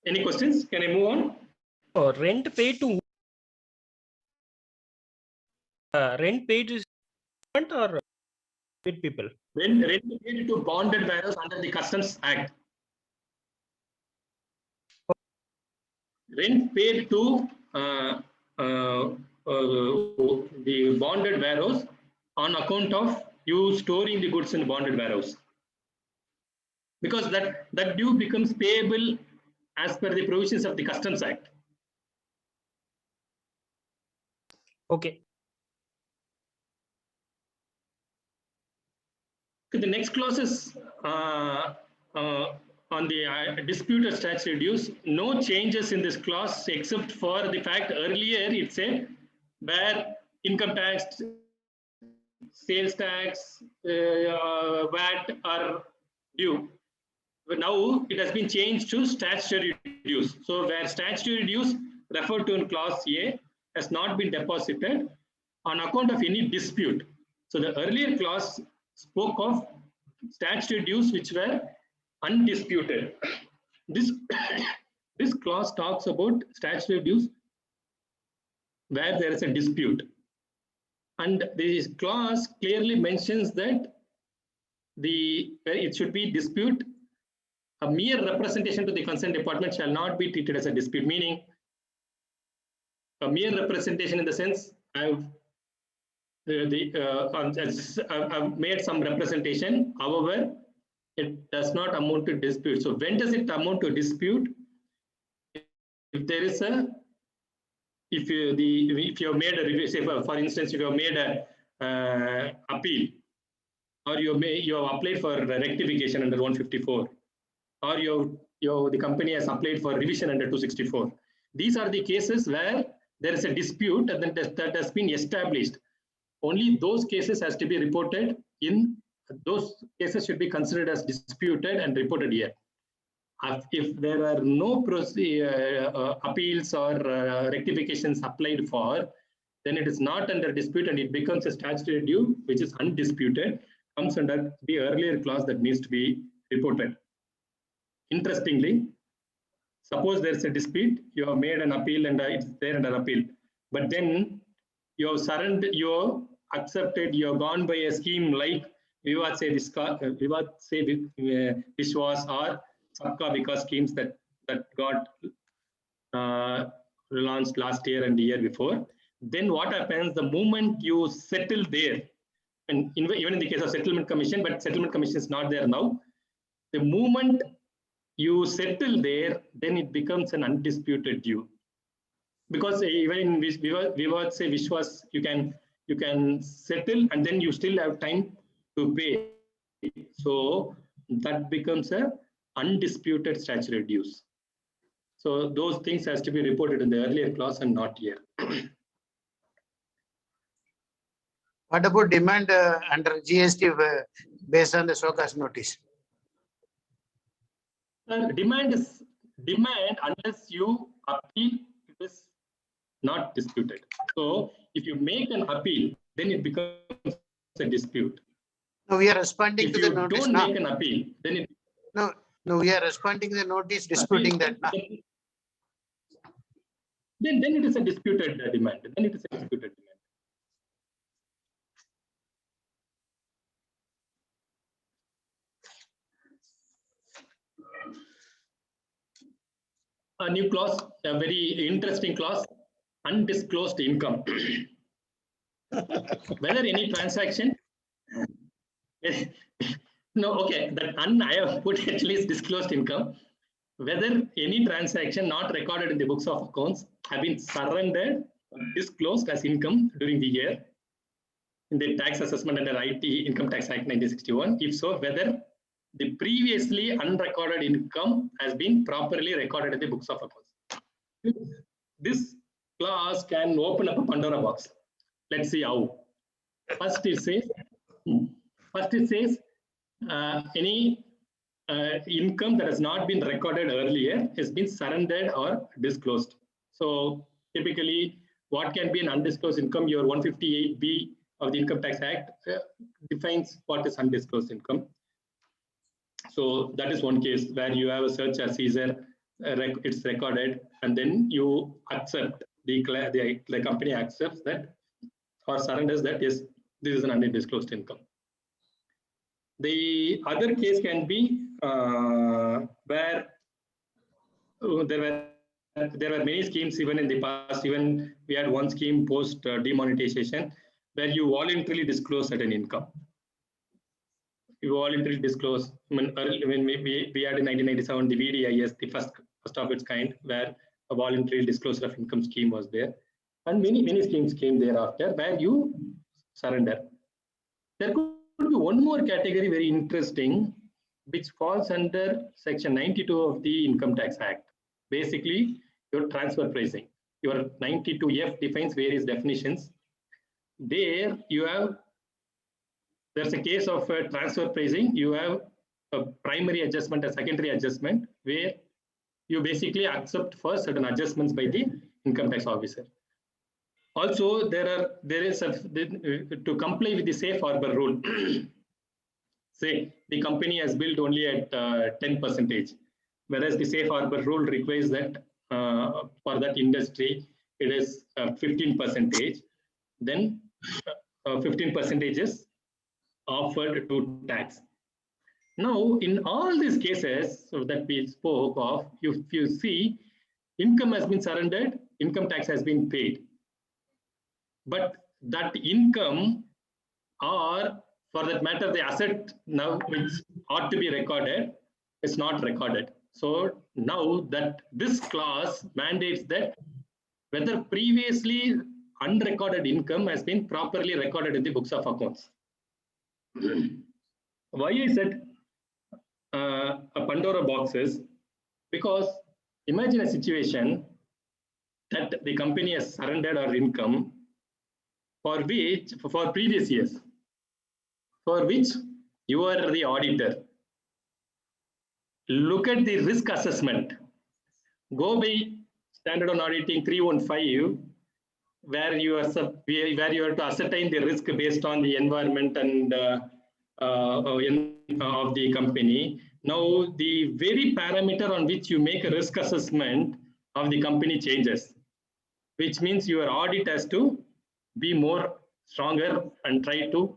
Any questions? Can I move on? Rent paid to rent paid is or with people? Rent paid to bonded bearers under the Customs Act. Rent paid to the bonded warehouse on account of you storing the goods in the bonded warehouse, because that due becomes payable as per the provisions of the Customs Act. Okay. The next clause is on the disputed statutory dues. No changes in this clause except for the fact earlier it said where income tax, sales tax, VAT are due. But now it has been changed to statutory dues. So where statutory dues referred to in clause A has not been deposited on account of any dispute. So the earlier clause spoke of statutory dues which were undisputed. This clause talks about statutory dues where there is a dispute. And this clause clearly mentions that it should be dispute. A mere representation to the concerned department shall not be treated as a dispute, meaning a mere representation in the sense I've made some representation, however, it does not amount to dispute. So when does it amount to dispute? If there is a, if you have made a review, say for instance, if you have made a appeal, or you have applied for rectification under 154, or the company has applied for revision under 264. These are the cases where there is a dispute and that has been established. Only those cases has to be reported in, those cases should be considered as disputed and reported here. If there are no appeals or rectifications applied for, then it is not under dispute and it becomes a statutory due which is undisputed, comes under the earlier clause that needs to be reported. Interestingly, suppose there is a dispute, you have made an appeal and it's there under appeal, but then you have surrendered, you have accepted, you have gone by a scheme like Vivad Se Vishwas or Sabka Vikas schemes that got launched last year and the year before. Then what happens the moment you settle there, and even in the case of settlement commission, but settlement commission is not there now. The moment you settle there, then it becomes an undisputed due. Because even in Vivad Se Vishwas, you can settle and then you still have time to pay. So that becomes a undisputed statutory dues. So those things has to be reported in the earlier clause and not here. What about demand under GST based on the SOCAS notice? Demand is demand unless you appeal, it is not disputed. So if you make an appeal, then it becomes a dispute. No, we are responding if to the notice. If you don't make an appeal, then it... No, we are responding to the notice, disputing that. Then it is a disputed demand. Then it is a disputed demand. A new clause, a very interesting clause, undisclosed income. Whether any transaction, no, okay, that I have put at least disclosed income. Whether any transaction not recorded in the books of accounts have been surrendered or disclosed as income during the year in the tax assessment under IT Income Tax Act 1961. If so, whether the previously unrecorded income has been properly recorded in the books of accounts. This clause can open up a Pandora box. Let's see how. First it says any income that has not been recorded earlier has been surrendered or disclosed. So typically, what can be an undisclosed income? Your 158B of the Income Tax Act defines what is undisclosed income. So that is one case where you have a search or seizure it's recorded, and then you accept the company accepts that or surrenders that yes, this is an undisclosed income. The other case can be where there were many schemes even in the past. Even we had one scheme post demonetization where you voluntarily disclose certain income. You voluntarily disclose. I mean, when we had in 1997 the VDIS, the first of its kind, where a voluntary disclosure of income scheme was there, and many schemes came thereafter where you surrender. There could be one more category, very interesting, which falls under Section 92 of the Income Tax Act. Basically, your transfer pricing. Your 92F defines various definitions. There you have, there's a case of transfer pricing. You have a primary adjustment, a secondary adjustment, where you basically accept for certain adjustments by the income tax officer. Also, to comply with the safe harbor rule. Say the company has billed only at 10%, whereas the safe harbor rule requires that for that industry it is 15%. Then 15% is offered to tax. Now, in all these cases that we spoke of, if you see, income has been surrendered, income tax has been paid. But that income, or for that matter, the asset now which ought to be recorded is not recorded. So now that this clause mandates that whether previously unrecorded income has been properly recorded in the books of accounts. Why I said a Pandora box is because imagine a situation that the company has surrendered our income for previous years, for which you are the auditor. Look at the risk assessment. Go by standard on auditing 315, where you are to ascertain the risk based on the environment and of the company. Now, the very parameter on which you make a risk assessment of the company changes, which means your audit has to be more stronger and try to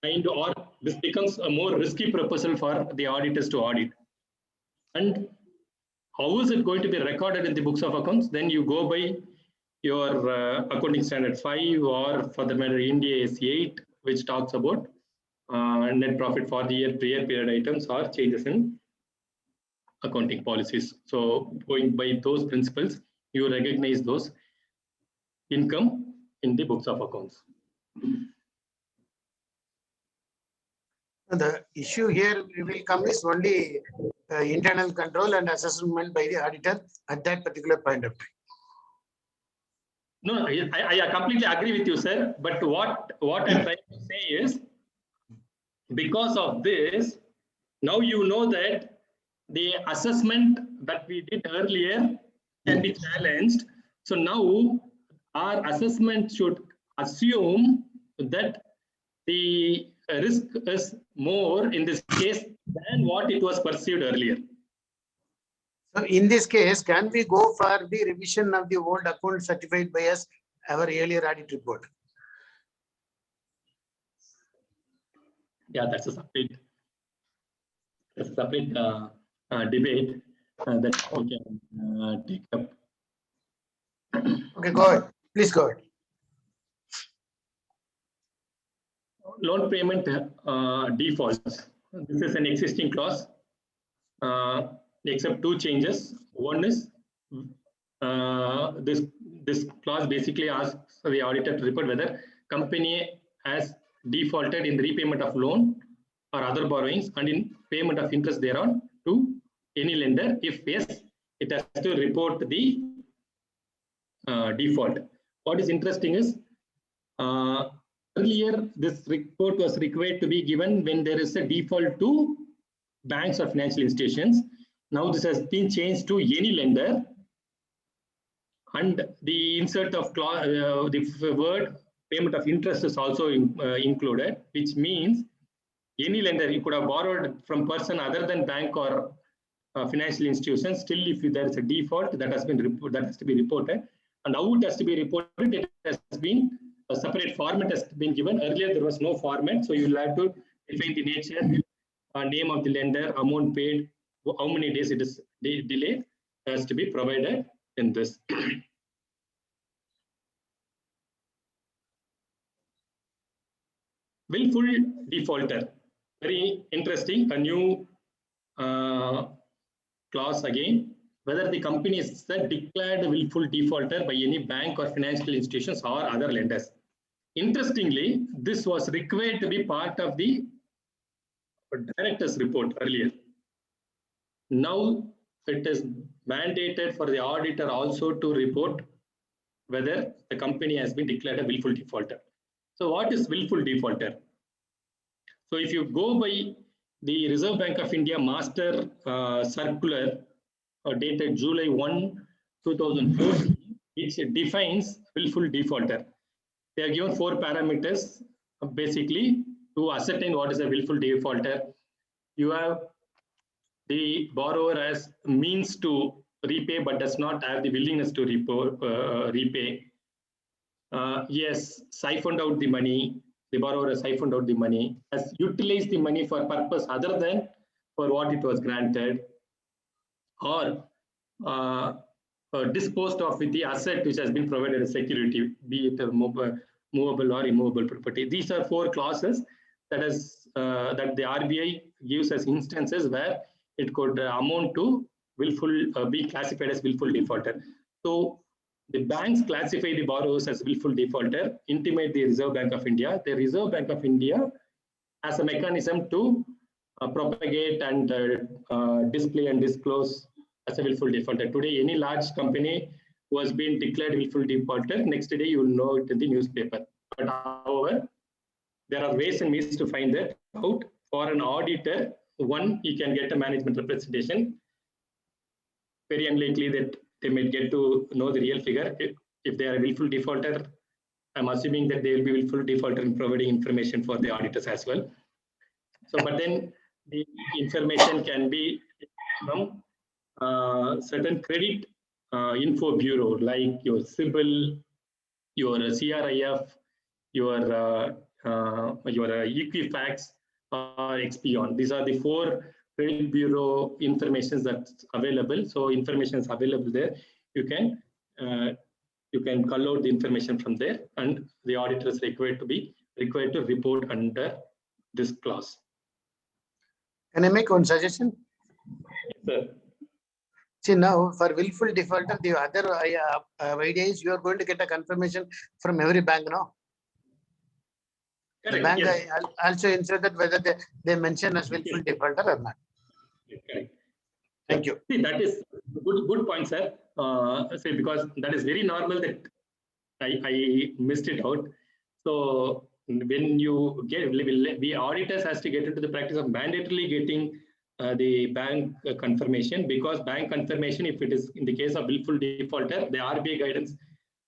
find, or this becomes a more risky proposal for the auditors to audit. And how is it going to be recorded in the books of accounts? Then you go by your accounting standard 5, or for the matter Ind AS 8, which talks about net profit for the year period items or changes in accounting policies. So going by those principles, you recognize those income in the books of accounts. The issue here will come is only internal control and assessment by the auditor at that particular point of time. No, I completely agree with you, sir. But what I'm trying to say is, because of this, now you know that the assessment that we did earlier can be challenged. So now our assessment should assume that the risk is more in this case than what it was perceived earlier. So in this case, can we go for the revision of the old account certified by us, our earlier audit report? Yeah, that's a separate debate that we can take up. Okay, go ahead. Please go ahead. Loan payment defaults. This is an existing clause, except two changes. One is this clause basically asks the auditor to report whether company has defaulted in the repayment of loan or other borrowings and in payment of interest thereon to any lender. If yes, it has to report the default. What is interesting is earlier this report was required to be given when there is a default to banks or financial institutions. Now this has been changed to any lender, and the insert of the word payment of interest is also included, which means any lender, you could have borrowed from person other than bank or financial institutions, still if there is a default, that has to be reported. And how it has to be reported, it has been a separate format has been given. Earlier there was no format, so you will have to define the nature, name of the lender, amount paid, how many days it is delayed, has to be provided in this. Willful defaulter, very interesting, a new clause again. Whether the company is a declared willful defaulter by any bank or financial institutions or other lenders. Interestingly, this was required to be part of the director's report earlier. Now it is mandated for the auditor also to report whether the company has been declared a willful defaulter. So what is willful defaulter? So if you go by the Reserve Bank of India Master Circular dated July 1, 2004, it defines willful defaulter. They are given 4 parameters basically to ascertain what is a willful defaulter. You have the borrower has means to repay but does not have the willingness to repay. Yes, siphoned out the money. The borrower has siphoned out the money, has utilized the money for purpose other than for what it was granted, or disposed of with the asset which has been provided as security, be it a movable or immovable property. These are 4 clauses that the RBI gives as instances where it could amount to willful, be classified as willful defaulter. So the banks classify the borrowers as willful defaulter, intimate the Reserve Bank of India. The Reserve Bank of India has a mechanism to propagate and display and disclose as a willful defaulter. Today, any large company who has been declared willful defaulter, next day you will know it in the newspaper. But however, there are ways and means to find that out. For an auditor, one, he can get a management representation. Very unlikely that they may get to know the real figure. If they are a willful defaulter, I'm assuming that they will be willful defaulter in providing information for the auditors as well. So, but then the information can be from certain credit info bureau like your CIBIL, your CRIF, your Equifax or Expion. These are the 4 credit bureau information that's available. So information is available there. You can cull out the information from there, and the auditor is required to report under this clause. Can I make one suggestion? Yes, sir. See, now for willful defaulter, the other idea is you are going to get a confirmation from every bank now. Correct, The bank yes. also ensure that whether they mention as willful defaulter or not. Correct. Thank you. See, that is good point, sir. See, because that is very normal that I missed it out. So when you get, we auditors has to get into the practice of mandatorily getting the bank confirmation, because bank confirmation, if it is in the case of willful defaulter, the RBI guidance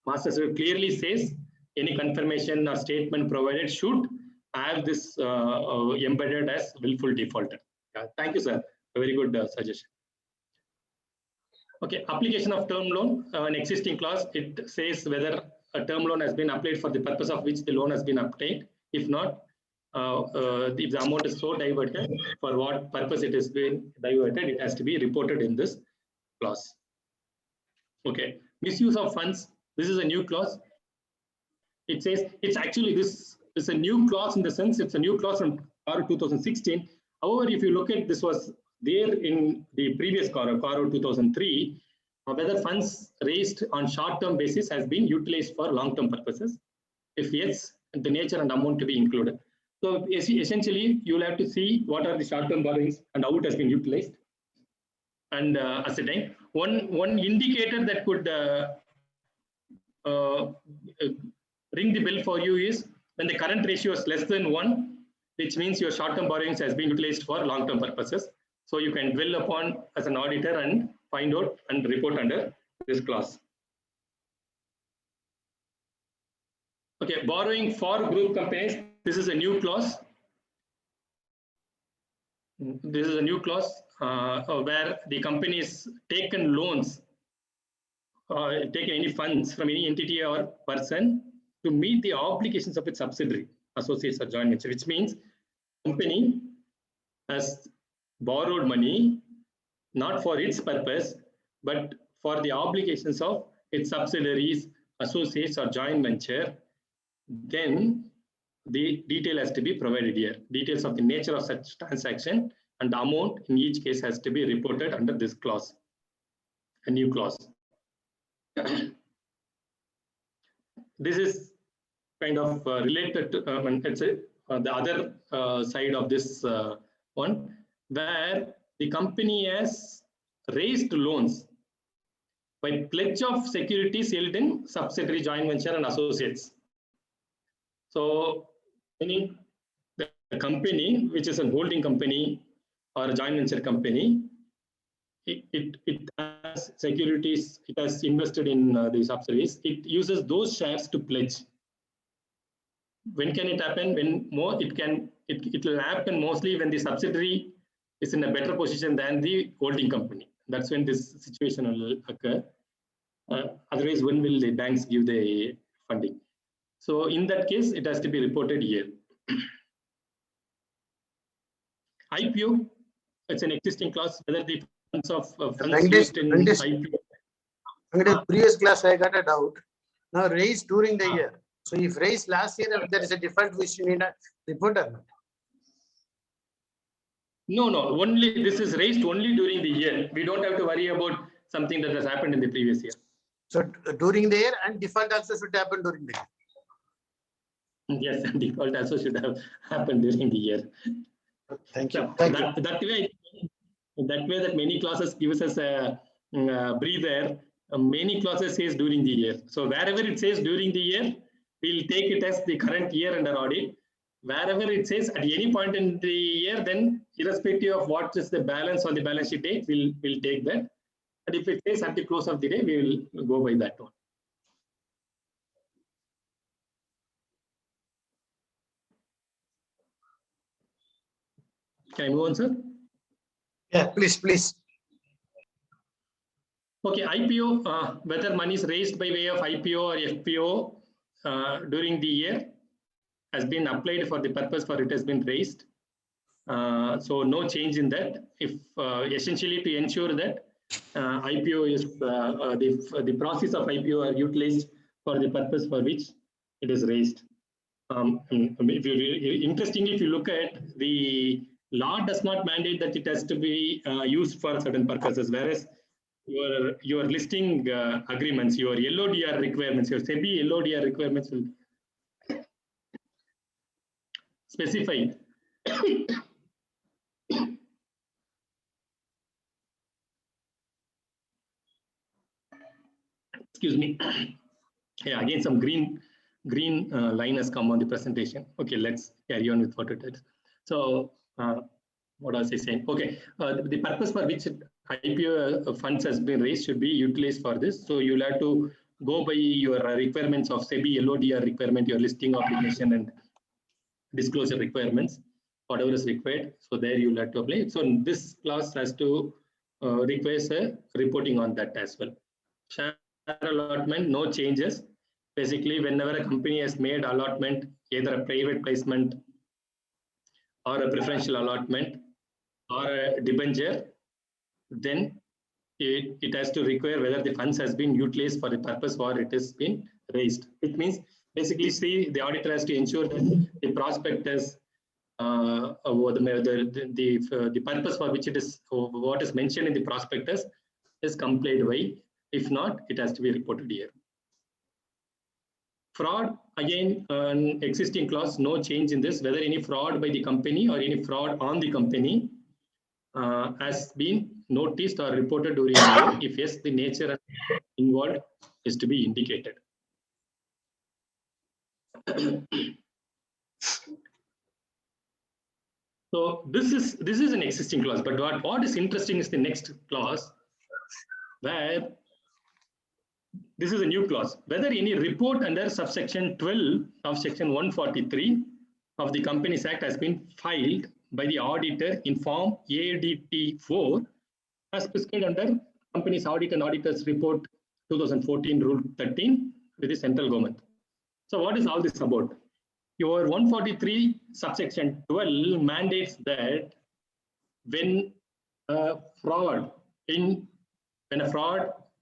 master clearly says any confirmation or statement provided should have this embedded as willful defaulter. Thank you, sir. A very good suggestion. Okay, application of term loan, an existing clause, it says whether a term loan has been applied for the purpose of which the loan has been obtained. If not, if the amount is so diverted, for what purpose it is being diverted, it has to be reported in this clause. Okay, misuse of funds, this is a new clause. It says, it's actually, this is a new clause in the sense, it's a new clause from CARO 2016. However, if you look at, this was there in the previous CARO 2003, whether funds raised on short-term basis has been utilized for long-term purposes. If yes, the nature and amount to be included. So essentially, you will have to see what are the short-term borrowings and how it has been utilized. And ascertain. One indicator that could ring the bell for you is when the current ratio is less than 1, which means your short-term borrowings has been utilized for long-term purposes. So you can dwell upon as an auditor and find out and report under this clause. Okay, borrowing for group companies. This is a new clause. This is a new clause. where the company has taken loans, taken any funds from any entity or person to meet the obligations of its subsidiary, associates or joint venture, which means company has borrowed money not for its purpose, but for the obligations of its subsidiaries, associates or joint venture, then the detail has to be provided here. Details of the nature of such transaction and the amount in each case has to be reported under this clause, a new clause. This is kind of related to the other side of this one, where the company has raised loans by pledge of securities held in subsidiary, joint venture and associates. So meaning the company, which is a holding company or a joint venture company, it has securities, it has invested in the subsidiaries, it uses those shares to pledge. When can it happen? When more it will happen mostly when the subsidiary is in a better position than the holding company. That's when this situation will occur. Otherwise, when will the banks give the funding? So in that case, it has to be reported here. IPO, it's an existing clause. Whether the funds used in IPO. In the previous class, I got a doubt. Now raised during the year. So if raised last year, if there is a default, we should need a report or not? No. Only this is raised only during the year. We don't have to worry about something that has happened in the previous year. So during the year, and default also should happen during the year. Yes, and default also should have happened during the year. Thank you. So that way that many clauses gives us a breather. Many clauses says during the year. So wherever it says during the year, we'll take it as the current year under audit. Wherever it says at any point in the year, then irrespective of what is the balance on the balance sheet date, we'll take that. And if it says at the close of the day, we will go by that one. Can I move on, sir? Yeah, please. Okay, IPO, whether money is raised by way of IPO or FPO during the year has been applied for the purpose for it has been raised. So no change in that. If essentially to ensure that IPO is the process of IPO are utilized for the purpose for which it is raised. Interestingly, if you look at the law does not mandate that it has to be used for certain purposes, whereas your listing agreements, your LODR requirements, your SEBI LODR requirements will specify excuse me. Yeah, again some green line has come on the presentation. Okay, let's carry on with what it is. So what was I saying? Okay, the purpose for which IPO funds has been raised should be utilized for this. So you'll have to go by your requirements of SEBI LODR requirement, your listing obligation and disclosure requirements, whatever is required. So there you'll have to apply. So this clause has to requires a reporting on that as well. Share allotment, no changes. Basically, whenever a company has made allotment, either a private placement or a preferential allotment or a debenture, then it has to require whether the funds has been utilized for the purpose or it has been raised. It means basically, see, the auditor has to ensure that the prospectus, the purpose for which it is, what is mentioned in the prospectus is complied by. If not, it has to be reported here. Fraud, again, an existing clause, no change in this, whether any fraud by the company or any fraud on the company has been noticed or reported during the year. If yes, the nature involved is to be indicated. So this is an existing clause, but what is interesting is the next clause, where this is a new clause. Whether any report under subsection 12 of section 143 of the Companies Act has been filed by the auditor in form ADT4 as prescribed under Companies Audit and Auditors Report 2014 Rule 13 with the central government. So what is all this about? Your 143 subsection 12 mandates that when a fraud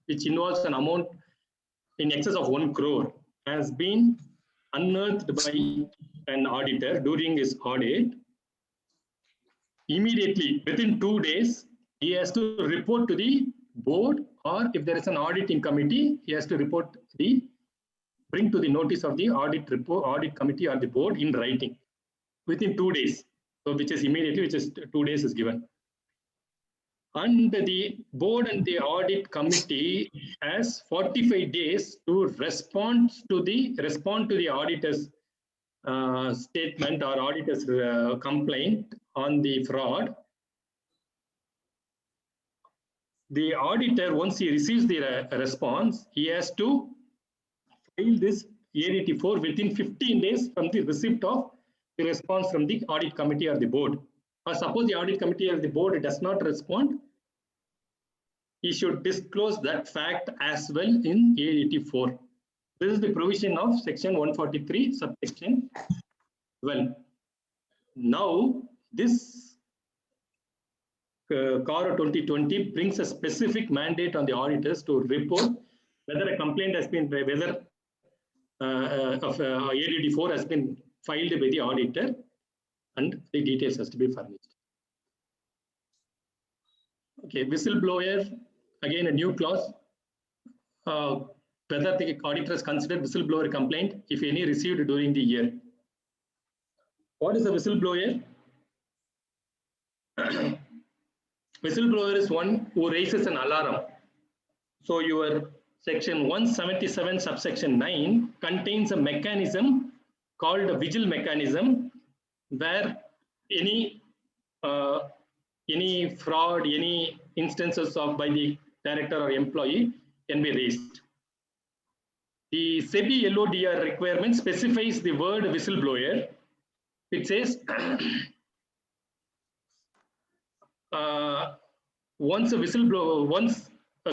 which involves an amount in excess of 1 crore has been unearthed by an auditor during his audit, immediately within 2 days, he has to report to the board, or if there is an auditing committee, he has to bring to the notice of the audit committee or the board in writing within 2 days. So which is immediately, which is 2 days is given. And the board and the audit committee has 45 days to respond to the auditor's statement or auditor's complaint on the fraud. The auditor, once he receives the response, he has to file this ADT4 within 15 days from the receipt of the response from the audit committee or the board. Or suppose the audit committee or the board does not respond, he should disclose that fact as well in ADT4. This is the provision of section 143 subsection 12. Now, this CARO 2020 brings a specific mandate on the auditors to report whether a complaint has been, whether ADT4 has been filed by the auditor, and the details has to be furnished. Okay, whistleblower, again a new clause. Whether the auditors consider whistleblower complaint, if any, received during the year. What is a whistleblower? Whistleblower is one who raises an alarm. So your section 177 subsection 9 contains a mechanism called a vigil mechanism, where any fraud, any instances of by the director or employee can be raised. The SEBI LODR requirement specifies the word whistleblower. It says once a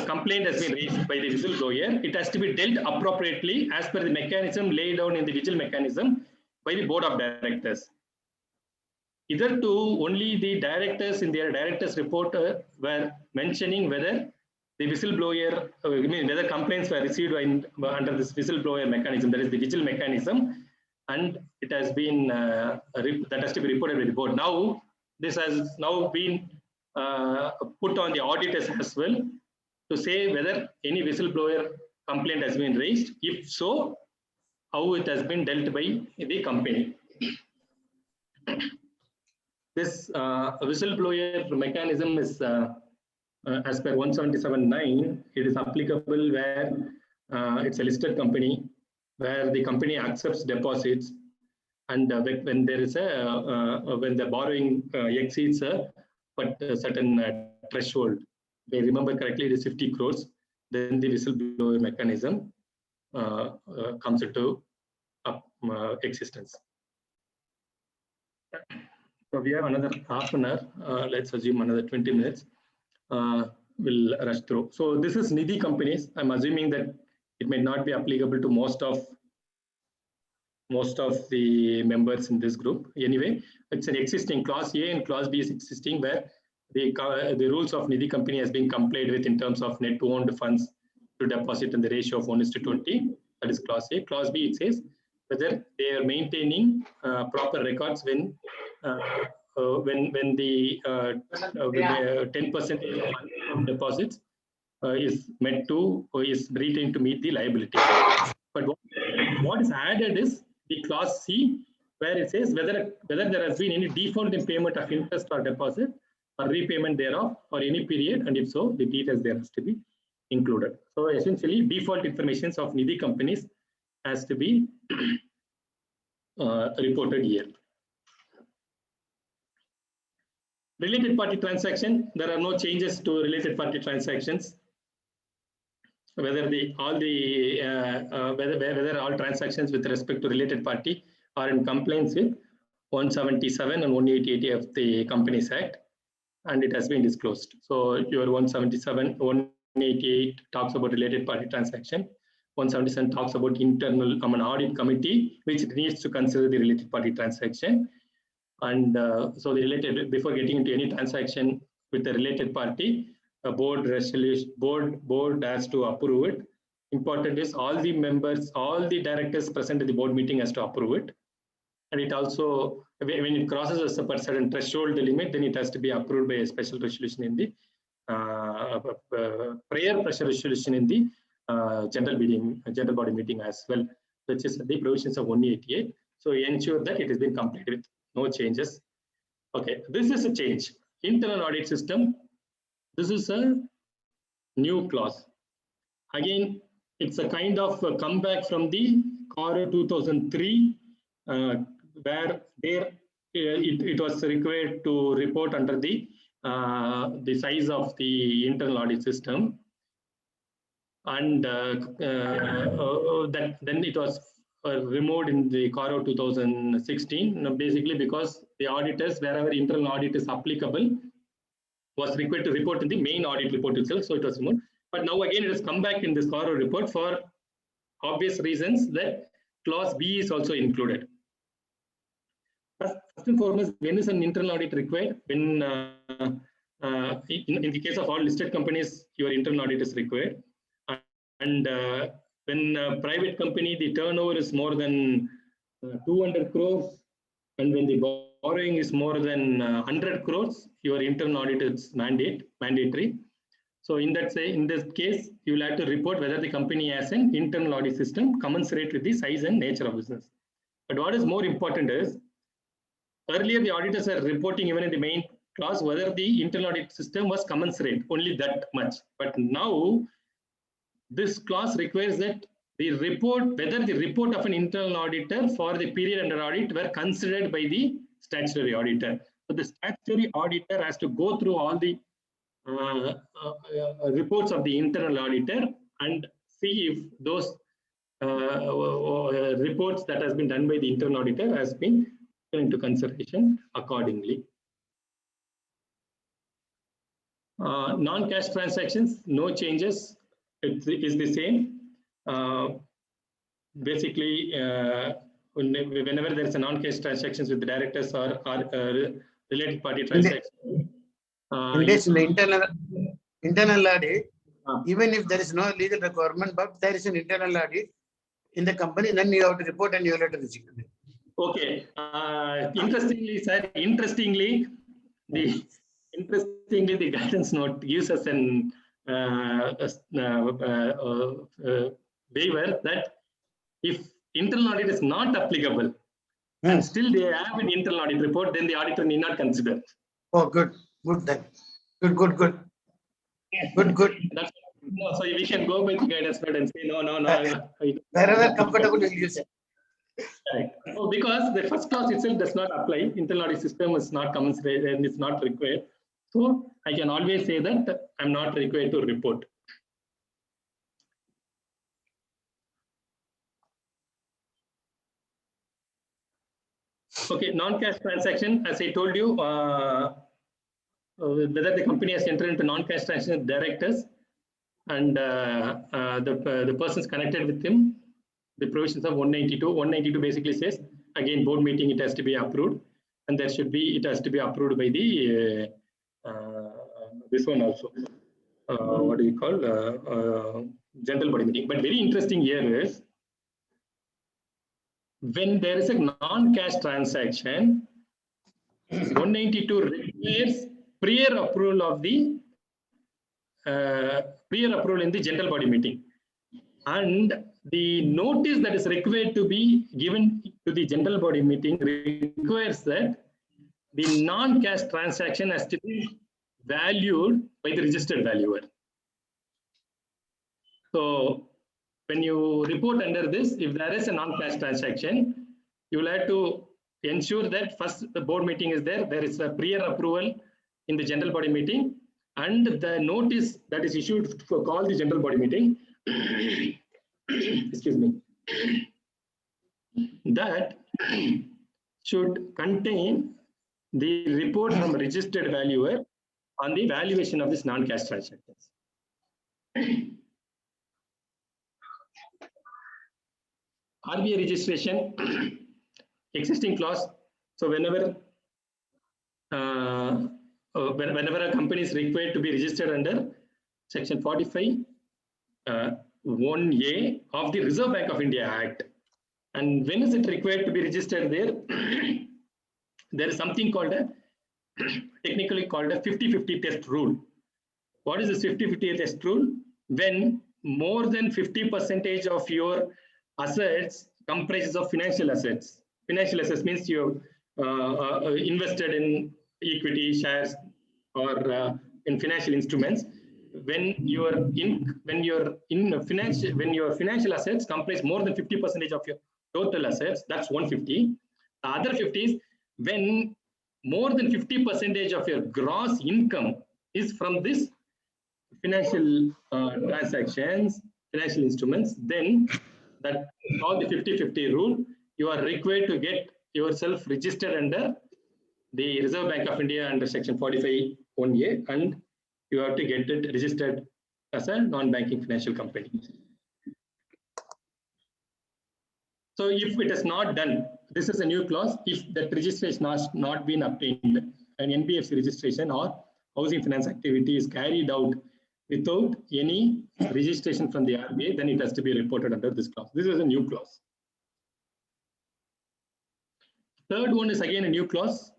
complaint has been raised by the whistleblower, it has to be dealt appropriately as per the mechanism laid down in the vigil mechanism by the board of directors. Hitherto, only the directors in their directors report were mentioning whether the whistleblower, whether complaints were received under this whistleblower mechanism, that is the vigil mechanism, and it has been that has to be reported by the board. Now, this has now been put on the auditors as well to say whether any whistleblower complaint has been raised. If so, how it has been dealt by the company. This whistleblower mechanism is, as per 177.9, it is applicable where it's a listed company, where the company accepts deposits, and when there is when the borrowing exceeds a certain threshold. If I remember correctly, it is 50 crores. Then the whistleblower mechanism comes into existence. So we have another half an hour. Let's assume another 20 minutes. We'll rush through. So this is Nidhi companies. I'm assuming that it may not be applicable to most of the members in this group. Anyway, it's an existing clause A and clause B is existing, where the rules of Nidhi company has been complied with in terms of net owned funds to deposit in the ratio of 1:20. That is clause A. Clause B, it says whether they are maintaining proper records when the 10% of deposits is retained to meet the liability. But what is added is the clause C, where it says whether there has been any default in payment of interest or deposit or repayment thereof for any period, and if so, the details there has to be included. So essentially, default information of Nidhi companies has to be reported here. Related party transaction, there are no changes to related party transactions. Whether all transactions with respect to related party are in compliance with 177 and 188 of the Companies Act, and it has been disclosed. So your 177, 188 talks about related party transaction. 177 talks about internal audit committee, which needs to consider the related party transaction. And so the related, before getting into any transaction with the related party, a board resolution, board has to approve it. Important is all the members, all the directors present at the board meeting has to approve it. And it also, when it crosses a certain threshold limit, then it has to be approved by a special resolution in the prayer special resolution in the general body meeting as well, which is the provisions of 188. So ensure that it has been completed with no changes. Okay, this is a change. Internal audit system. This is a new clause. Again, it's a kind of a comeback from the CARO 2003, where there it was required to report under the size of the internal audit system, and that then it was removed in the CARO 2016, basically because the auditors, wherever internal audit is applicable, was required to report in the main audit report itself, so it was removed. But now again it has come back in this CARO report for obvious reasons that clause B is also included. First and foremost, when is an internal audit required? When in the case of all listed companies, your internal audit is required. And when a private company, the turnover is more than 200 crores, and when the borrowing is more than 100 crores, your internal audit is mandatory. So in this case, you will have to report whether the company has an internal audit system commensurate with the size and nature of business. But what is more important is, earlier the auditors are reporting even in the main clause whether the internal audit system was commensurate, only that much. But now this clause requires that the report, whether the report of an internal auditor for the period under audit were considered by the statutory auditor. So the statutory auditor has to go through all the reports of the internal auditor and see if those reports that has been done by the internal auditor has been taken into consideration accordingly. Non-cash transactions, no changes. It is the same. Basically, whenever there is a non-cash transactions with the directors or related party transactions. In the internal audit, even if there is no legal requirement, but there is an internal audit in the company, then you have to report and you have to receive it. Okay. Interestingly, sir, the guidance note gives us an waiver that if internal audit is not applicable and still they have an internal audit report, then the auditor need not consider. Oh, good then. Good. That's, no, so we can go by the guidance note and say no. Wherever comfortable, we'll use it. Right. Oh, because the first clause itself does not apply. Internal audit system is not commensurate and it's not required. So I can always say that I'm not required to report. Okay, non-cash transaction, as I told you, whether the company has entered into non-cash transaction with directors and the persons connected with him, the provisions of 192. 192 basically says, again, board meeting, it has to be approved, and it has to be approved by the this one also. What do you call general body meeting? But very interesting here is, when there is a non-cash transaction, 192 requires prior approval of the approval in the general body meeting, and the notice that is required to be given to the general body meeting requires that the non-cash transaction has to be valued by the registered valuer. So when you report under this, if there is a non-cash transaction, you will have to ensure that first the board meeting is there is a prior approval in the general body meeting, and the notice that is issued for call the general body meeting excuse me, that should contain the report from a registered valuer on the valuation of this non-cash transactions. RBI registration, existing clause. So whenever whenever a company is required to be registered under Section 45 1A of the Reserve Bank of India Act, and when is it required to be registered there? There is something called a technically called a 50-50 test rule. What is this 50-50 test rule? When more than 50% of your assets comprises of financial assets. Financial assets means you invested in equity, shares, or in financial instruments. When your financial assets comprise more than 50% of your total assets, that's 150. The other 50 is when more than 50% of your gross income is from this financial transactions, financial instruments, then that is called the 50-50 rule. You are required to get yourself registered under the Reserve Bank of India under Section 45 1A, and you have to get it registered as a non-banking financial company. So if it is not done, this is a new clause. If that registration has not been obtained, an NBFC registration or housing finance activity is carried out without any registration from the RBI, then it has to be reported under this clause. This is a new clause. Third one is again a new clause.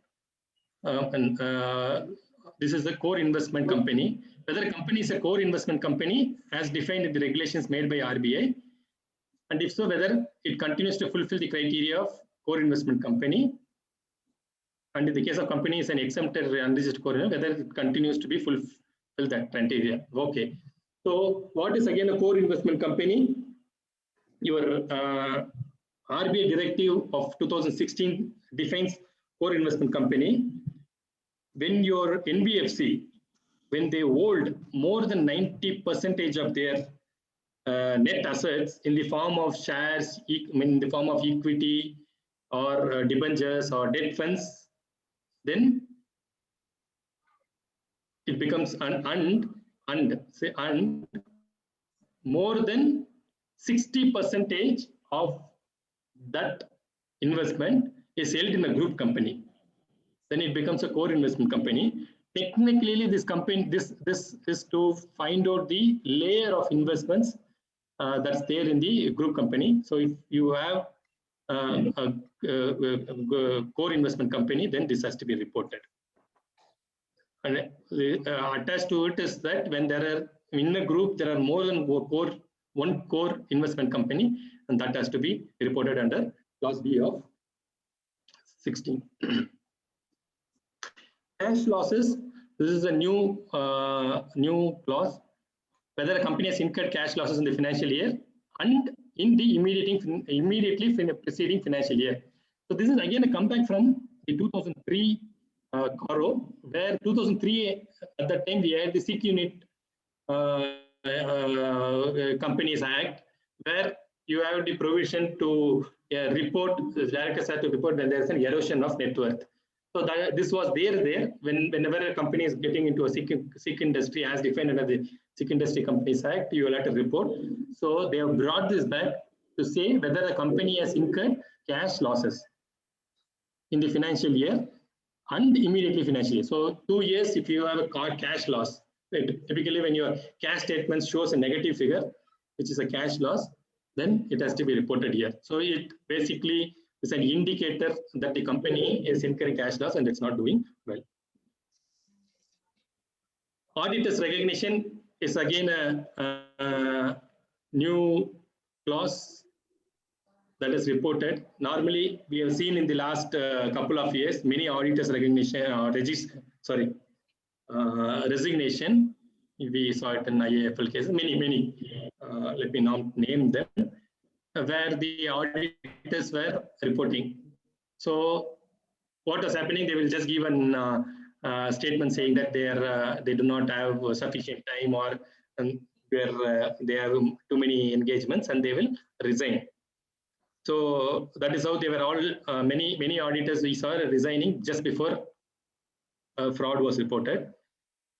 This is the core investment company. Whether a company is a core investment company as defined in the regulations made by RBI, and if so, whether it continues to fulfill the criteria of core investment company, and in the case of company is an exempted unregistered core, whether it continues to be fulfill that criteria. Okay. So what is again a core investment company? Your RBI directive of 2016 defines core investment company. When your NBFC, when they hold more than 90% of their net assets in the form of shares, in the form of equity or debentures or debt funds, then it becomes more than 60% of that investment is held in a group company. Then it becomes a core investment company. Technically, this company, this is to find out the layer of investments that's there in the group company. So if you have a core investment company, then this has to be reported. And attached to it is that when there are in a group, there are more than one core investment company, and that has to be reported under clause B of 16. Cash losses. This is a new clause. Whether a company has incurred cash losses in the financial year and in the immediately preceding financial year. So this is again a comeback from the 2003 CARO, where 2003 at that time we had the SIC unit Companies Act, where you have the provision to report, the directors have to report when there is an erosion of net worth. So that this was there whenever a company is getting into a SIC industry as defined under the SIC Industry Companies Act, you will have to report. So they have brought this back to say whether a company has incurred cash losses in the financial year and immediately financial year. So 2 years if you have a cash loss, right? Typically when your cash statement shows a negative figure, which is a cash loss, then it has to be reported here. So it basically is an indicator that the company is incurring cash loss and it's not doing well. Auditor's recognition is again a new clause that is reported. Normally, we have seen in the last couple of years many auditors recognition or resignation. We saw it in IAFL cases. Many. Let me not name them, where the auditors were reporting. So what was happening? They will just give an statement saying that they do not have sufficient time or where they have too many engagements, and they will resign. So that is how they were all, many auditors we saw resigning just before fraud was reported.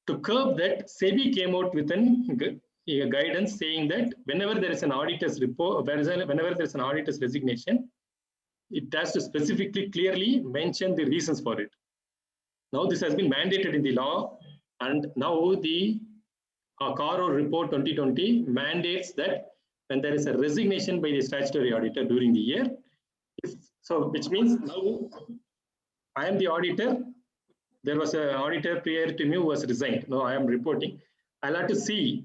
To curb that, SEBI came out with a guidance saying that whenever there is an auditor's report, whenever there is an auditor's resignation, it has to specifically clearly mention the reasons for it. Now this has been mandated in the law, and now the CARO report 2020 mandates that when there is a resignation by the statutory auditor during the year, which means now I am the auditor. There was an auditor prior to me who was resigned. Now I am reporting. I'll have to see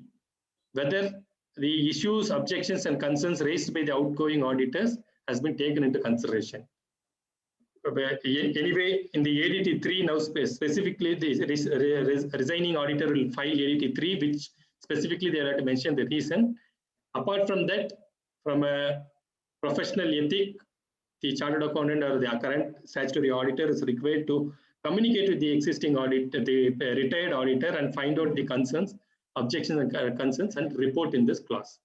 whether the issues, objections, and concerns raised by the outgoing auditors has been taken into consideration. Anyway, in the ADT 3 now specifically the resigning auditor will file ADT 3, which specifically they have to mention the reason. Apart from that, from a professional ethic, the chartered accountant or the current statutory auditor is required to communicate with the existing auditor, the retired auditor, and find out the concerns, objections, and concerns, and report in this clause.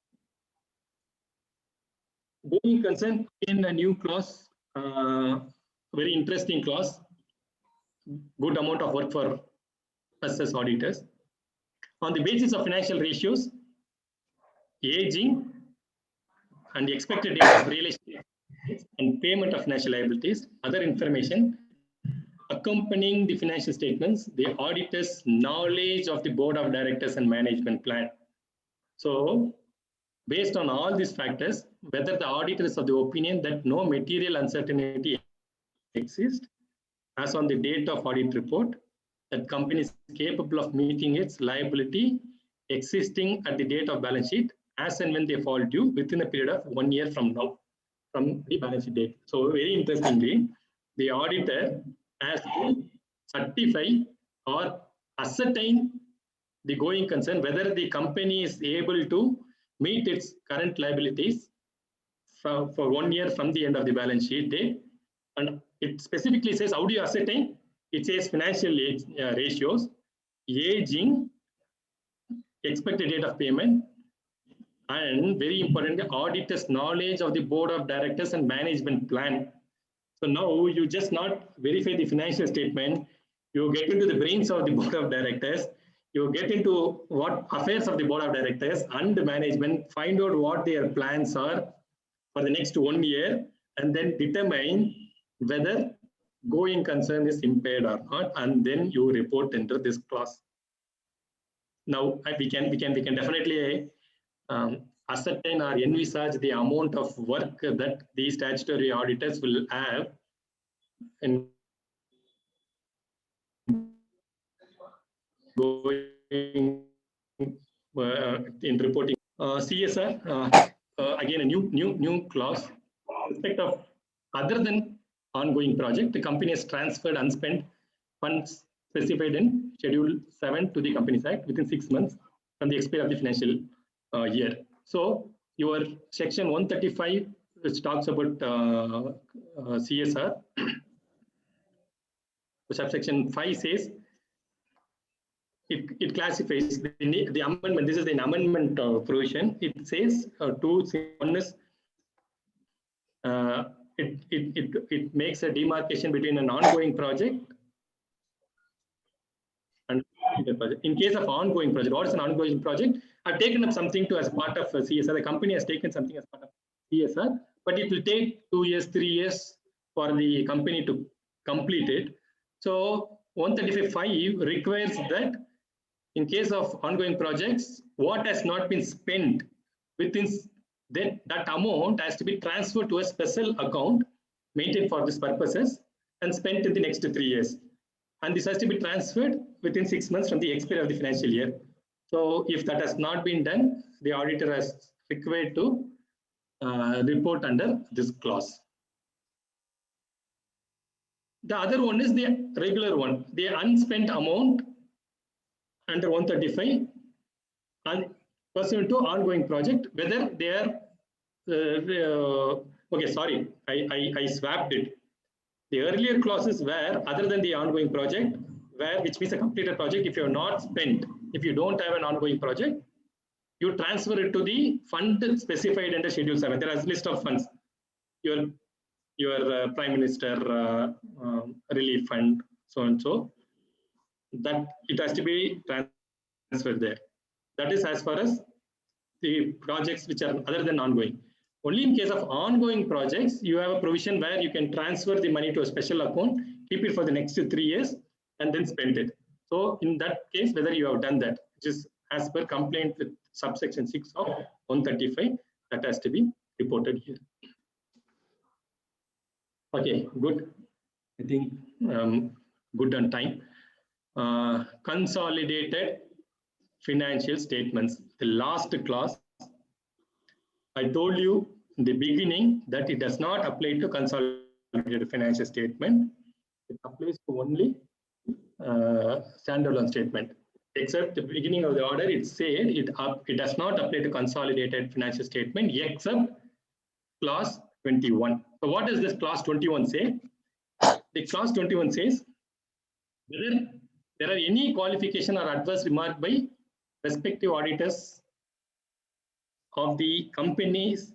Going concern in a new clause, very interesting clause, good amount of work for us as auditors. On the basis of financial ratios, aging, and the expected date of realization and payment of financial liabilities, other information accompanying the financial statements, the auditor's knowledge of the board of directors and management plan. So, based on all these factors, whether the auditor is of the opinion that no material uncertainty exists as on the date of audit report, that company is capable of meeting its liability existing at the date of balance sheet as and when they fall due within a period of 1 year from now, from the balance sheet date. So very interestingly, the auditor has to certify or ascertain the going concern whether the company is able to meet its current liabilities for 1 year from the end of the balance sheet date. And it specifically says, how do you ascertain? It says financial ratios, aging, expected date of payment, and very importantly, auditor's knowledge of the board of directors and management plan. So now you just not verify the financial statement, you get into the brains of the board of directors, you get into what affairs of the board of directors and the management, find out what their plans are for the next 1 year, and then determine whether going concern is impaired or not, and then you report under this clause. Now we can definitely ascertain or envisage the amount of work that these statutory auditors will have in going in reporting. CSR, again a new clause. In respect of other than ongoing project, the company has transferred unspent funds specified in Schedule 7 to the Companies Act within 6 months from the expiry of the financial year. So your section 135, which talks about CSR, subsection 5 says it classifies the amendment. This is an amendment provision. It says two things. One is it makes a demarcation between an ongoing project and project. In case of ongoing project, what is an ongoing project? I've taken up something to as part of CSR. The company has taken something as part of CSR, but it will take 2 years, 3 years for the company to complete it. So 135(5) requires that in case of ongoing projects, what has not been spent within that amount has to be transferred to a special account maintained for these purposes and spent in the next 3 years. And this has to be transferred within 6 months from the expiry of the financial year. So if that has not been done, the auditor has required to report under this clause. The other one is the regular one, the unspent amount under 135 and pursuant to ongoing project, whether they are okay, sorry, I swapped it. The earlier clauses were other than the ongoing project, which means a completed project. If you are not spent, if you don't have an ongoing project, you transfer it to the fund specified under Schedule 7. There is a list of funds. your Prime Minister relief fund, so and so, that it has to be transferred there. That is as far as the projects which are other than ongoing. Only in case of ongoing projects, you have a provision where you can transfer the money to a special account, keep it for the next 3 years, and then spend it. So in that case, whether you have done that, which is as per complaint with subsection 6 of 135, that has to be reported here. Okay, good. I think good on time. Consolidated financial statements. The last class, I told you in the beginning that it does not apply to consolidated financial statement. It applies to only standalone statement. Except the beginning of the order, it said it does not apply to consolidated financial statement except clause 21. So what does this clause 21 say? The clause 21 says whether there are any qualification or adverse remark by respective auditors of the companies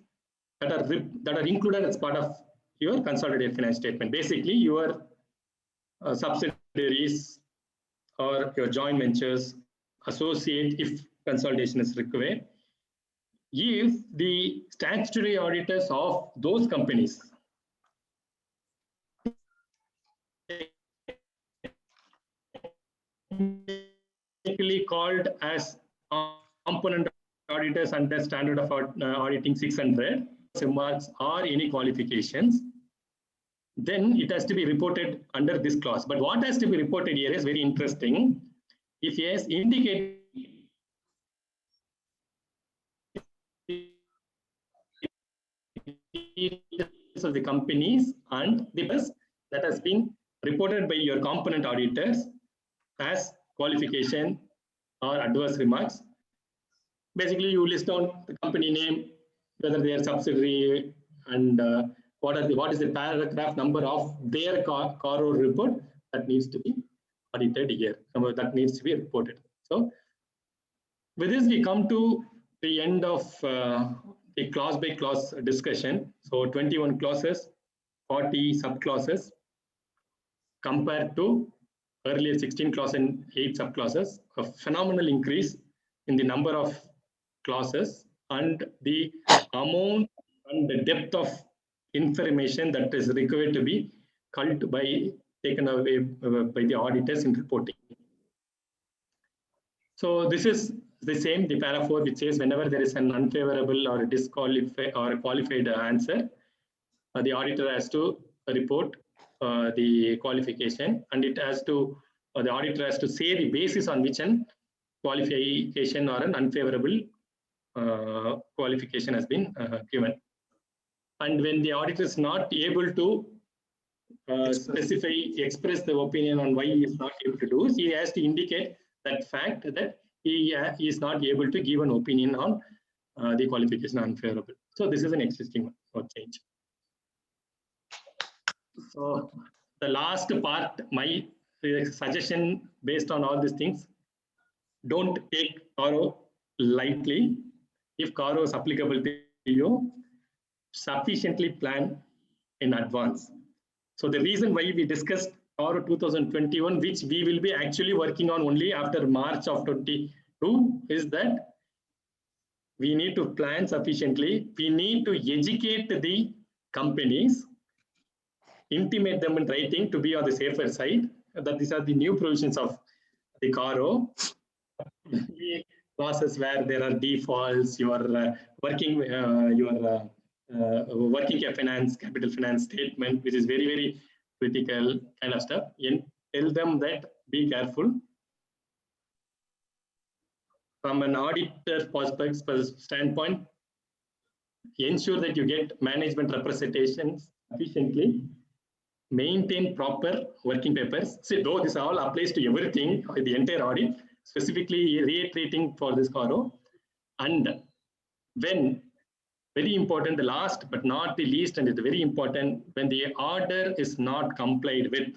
that are included as part of your consolidated financial statement. Basically, your subsidiaries or your joint ventures, associate if consolidation is required. If the statutory auditors of those companies called as component auditors under standard of auditing 600 remarks or any qualifications, then it has to be reported under this clause. But what has to be reported here is very interesting. If yes, indicate of the companies and the best that has been reported by your component auditors as qualification or adverse remarks. Basically, you list down the company name, whether they are subsidiary, and what is the paragraph number of their CARO report that needs to be audited here. That needs to be reported. So, with this, we come to the end of the clause by clause discussion. So, 21 clauses, 40 subclauses, compared to earlier 16 clauses and 8 subclauses, a phenomenal increase in the number of clauses and the amount and the depth of information that is required to be taken away by the auditors in reporting. So this is the same, the para 4, which says whenever there is an unfavorable or a disqualified or a qualified answer, the auditor has to report the qualification, and it has to the auditor has to say the basis on which an qualification or an unfavorable qualification has been given. And when the auditor is not able to express the opinion on why he is not able to do, he has to indicate that fact that he is not able to give an opinion on the qualification unfavorable. So this is an existing one, no change. So the last part, my suggestion based on all these things, don't take CARO lightly. If CARO is applicable to you, sufficiently plan in advance. So the reason why we discussed CARO 2021, which we will be actually working on only after March of 22, is that we need to plan sufficiently. We need to educate the companies, intimate them in writing to be on the safer side, that these are the new provisions of the CARO. Clauses where there are defaults, your working capital finance statement, which is very, very critical kind of stuff. And tell them that be careful. From an auditor perspective standpoint, ensure that you get management representations efficiently, maintain proper working papers. See, though this all applies to everything, the entire audit, specifically reiterating for this CARO. And when, very important, the last but not the least, and it's very important, when the order is not complied with,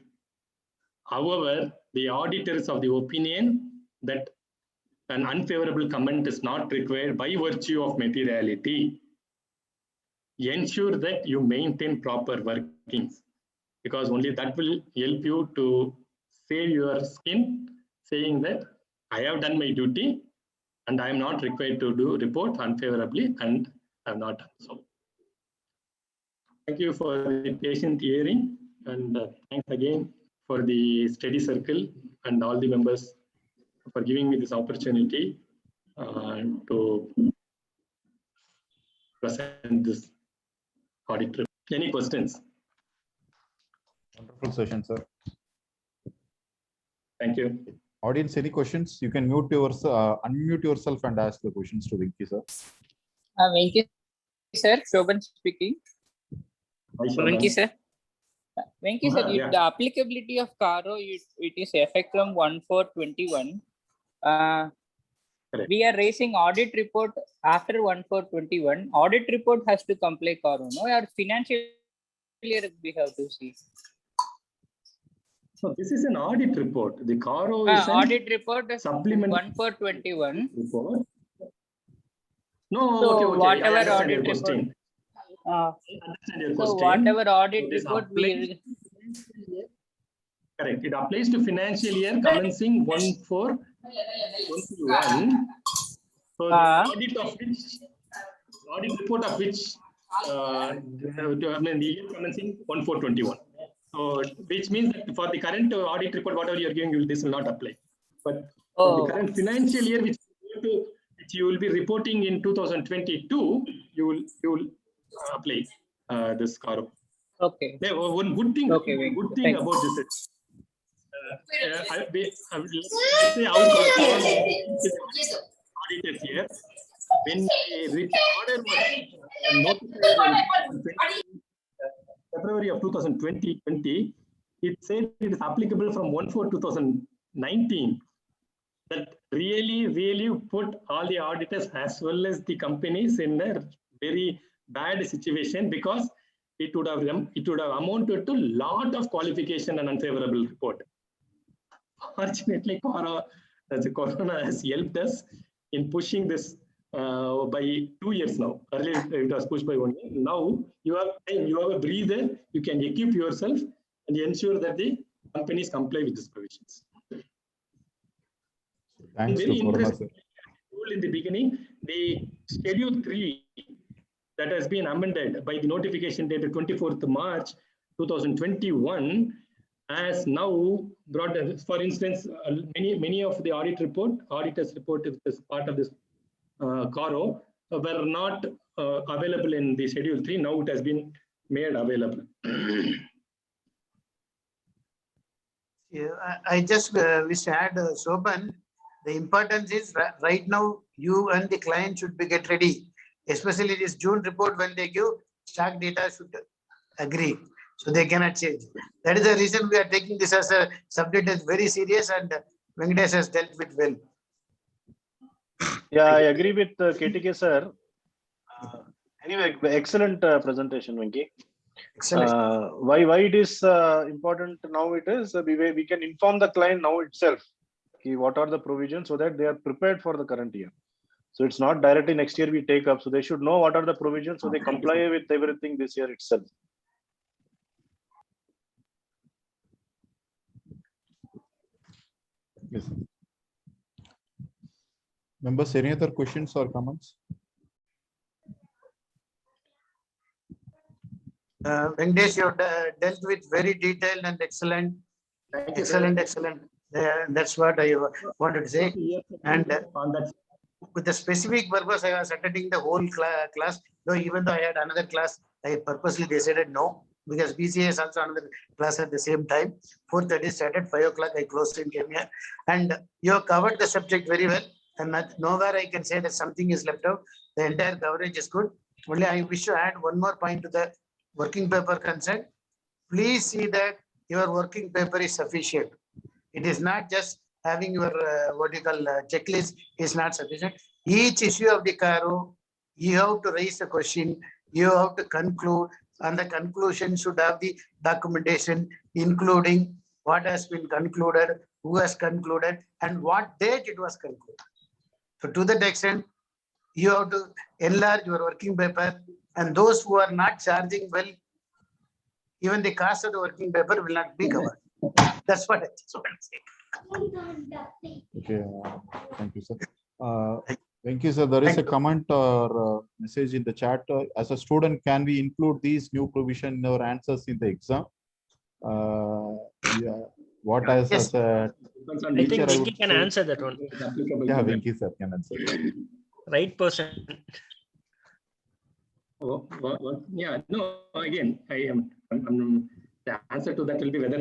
however, the auditor is of the opinion that an unfavorable comment is not required by virtue of materiality. ensure that you maintain proper workings, because only that will help you to save your skin, saying that I have done my duty and I am not required to do report unfavorably, and I have not done so. Thank you for the patient hearing, and thanks again for the study circle and all the members for giving me this opportunity to present this audit report. Any questions? Wonderful session, sir. Thank you. Audience, any questions? You can unmute yourself and ask the questions to Venki, sir. Venki, sir, Shobhan speaking. Venki, sir. Venki, sir, yeah. the applicability of CARO, it is effect from 1/4/21. We are raising audit report after 1/4/21. Audit report has to comply CARO, no? Or financial year we have to see. So this is an audit report. The CARO is an audit report supplement 1/4/21 report. No, so okay. Whatever I understand audit your report. question. I understand your So question. whatever audit So this report we. Correct. It applies to financial year commencing 1/4/21. So the audit report of which the year commencing 1/4/21. So which means that for the current audit report, whatever you are giving, this will not apply. But for the current financial year, which you will be reporting in 2022, you will apply this CARO. Okay. One good thing. Okay, good thing about this is. Let's say how auditors here, when the order was notified in February of 2020, it said it is applicable from 1/4/2019. That really put all the auditors as well as the companies in a very bad situation, because it would have amounted to lot of qualification and unfavorable report. Fortunately, Corona has helped us in pushing this by 2 years now. Earlier it was pushed by 1 year. Now you have a breather. You can equip yourself and ensure that the companies comply with these provisions. Thanks Very to Corona, interesting. In the beginning, the Schedule 3 that has been amended by the notification dated 24th March 2021 has now brought, for instance, many of the auditors report as part of this CARO were not available in the Schedule 3. Now it has been made available. Yeah, I just wish to add, Shobhan, the importance is right now you and the client should get ready, especially this June report. When they give, stock data should agree, so they cannot change. That is the reason we are taking this as a subject is very serious, and Venkatesh has dealt with well. Yeah, I agree with KTK sir. Anyway, excellent presentation, Venki. Excellent. Why it is important now? It is we can inform the client now itself what are the provisions, so that they are prepared for the current year. So it's not directly next year we take up. So they should know what are the provisions, so they comply with everything this year itself. Yes. Members, any other questions or comments? Venkatesh, you dealt with very detailed and excellent. Excellent. That's what I wanted to say. And with the specific purpose, I was attending the whole class. Though even though I had another class, I purposely decided no, because BCA has also another class at the same time. 4:30 started, 5 o'clock I closed and came here. And you have covered the subject very well. And nowhere I can say that something is left out. The entire coverage is good. Only I wish to add one more point to the working paper concern. Please see that your working paper is sufficient. It is not just having your checklist is not sufficient. Each issue of the CARO, you have to raise a question, you have to conclude, and the conclusion should have the documentation, including what has been concluded, who has concluded, and what date it was concluded. So to that extent, you have to enlarge your working paper And those who are not charging well, even the cost of the working paper will not be covered. That's what I just want to say. Okay, thank you, sir. Thank you, sir. There is a comment or message in the chat. As a student, can we include these new provision in our answers in the exam? Yeah. What as a I think teacher, Vinky can answer that one. Yeah, Vinky sir can answer. Right person. Yeah, no, again, the answer to that will be whether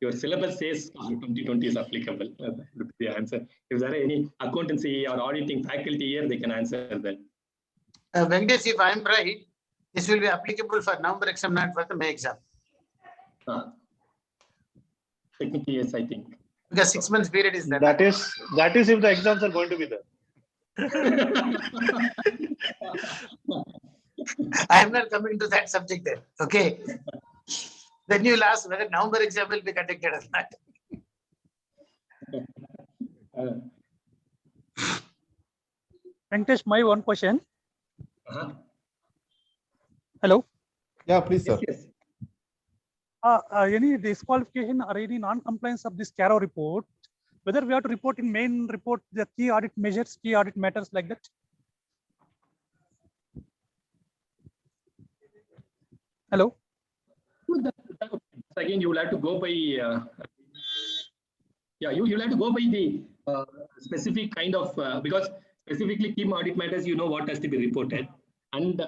your syllabus says 2020 is applicable. That would be the answer. If there are any accountancy or auditing faculty here, they can answer that. Venkatesh, if I am right, this will be applicable for November exam, not for the May exam. Technically, yes, I think. Because 6 months period is there. That is if the exams are going to be there. I am not coming to that subject there. Okay. Then you will ask whether November exam will be conducted or not. Venkatesh, my one question. Hello. Yeah, please, sir. Yes. Any disqualification or any non-compliance of this CARO report, whether we have to report in main report the key audit measures, key audit matters like that? Hello. Again, you will have to go by. You will have to go by the specific kind of because specifically key audit matters. You know what has to be reported, and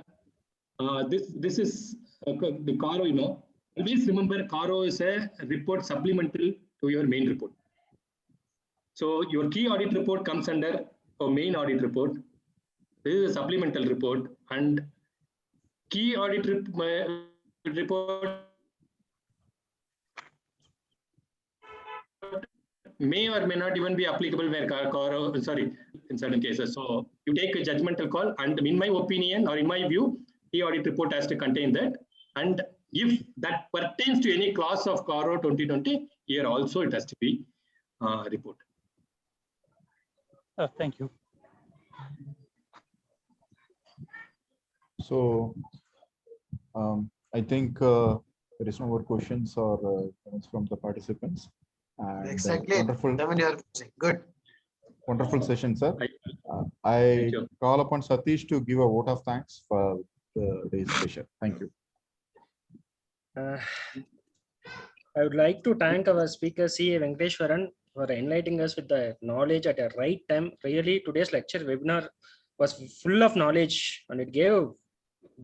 this is the CARO. You know, always remember CARO is a report supplemental to your main report. So your key audit report comes under a main audit report. This is a supplemental report, and key audit report may or may not even be applicable where CARO, sorry, in certain cases. So you take a judgmental call, and in my opinion or in my view, the audit report has to contain that. And if that pertains to any clause of CARO 2020, here also it has to be reported. Thank you. So I think there is no more questions or comments from the participants. And, exactly. Wonderful. Good. Wonderful session, sir. I call upon Satish to give a vote of thanks for today's session. Thank you. I would like to thank our speaker, CA Venkateswaran, for enlightening us with the knowledge at the right time. Really, today's lecture webinar was full of knowledge and it gave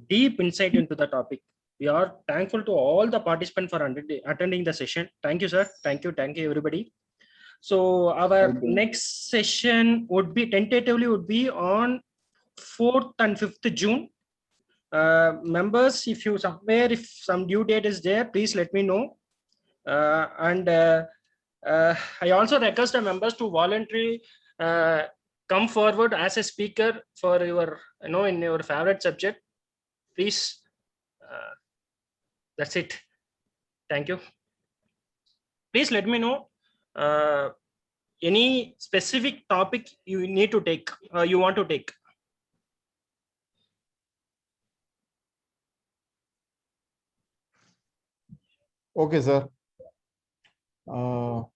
deep insight into the topic. We are thankful to all the participants for attending the session. Thank you, sir. Thank you, everybody. So our next session would be tentatively on 4th and 5th June. Members, if some due date is there, please let me know. I also request the members to voluntarily come forward as a speaker for your, in your favorite subject. Please. That's it. Thank you. Please let me know any specific topic you need to take, you want to take. Okay, sir.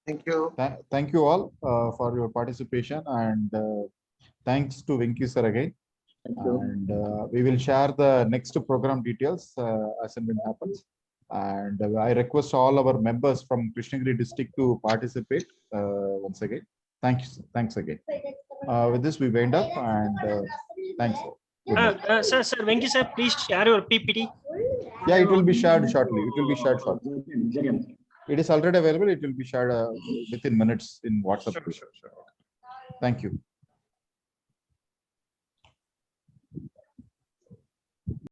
Thank you. Thank you all for your participation, and thanks to Venky sir again. And we will share the next program details as and when it happens. And I request all our members from Krishnagiri district to participate once again. Thank you. Thanks again. With this, we wind up, and thanks. Sir, Venky sir, please share your PPT. Yeah, it will be shared shortly. It will be shared shortly. It is already available. It will be shared within minutes in WhatsApp. Sure. Thank you.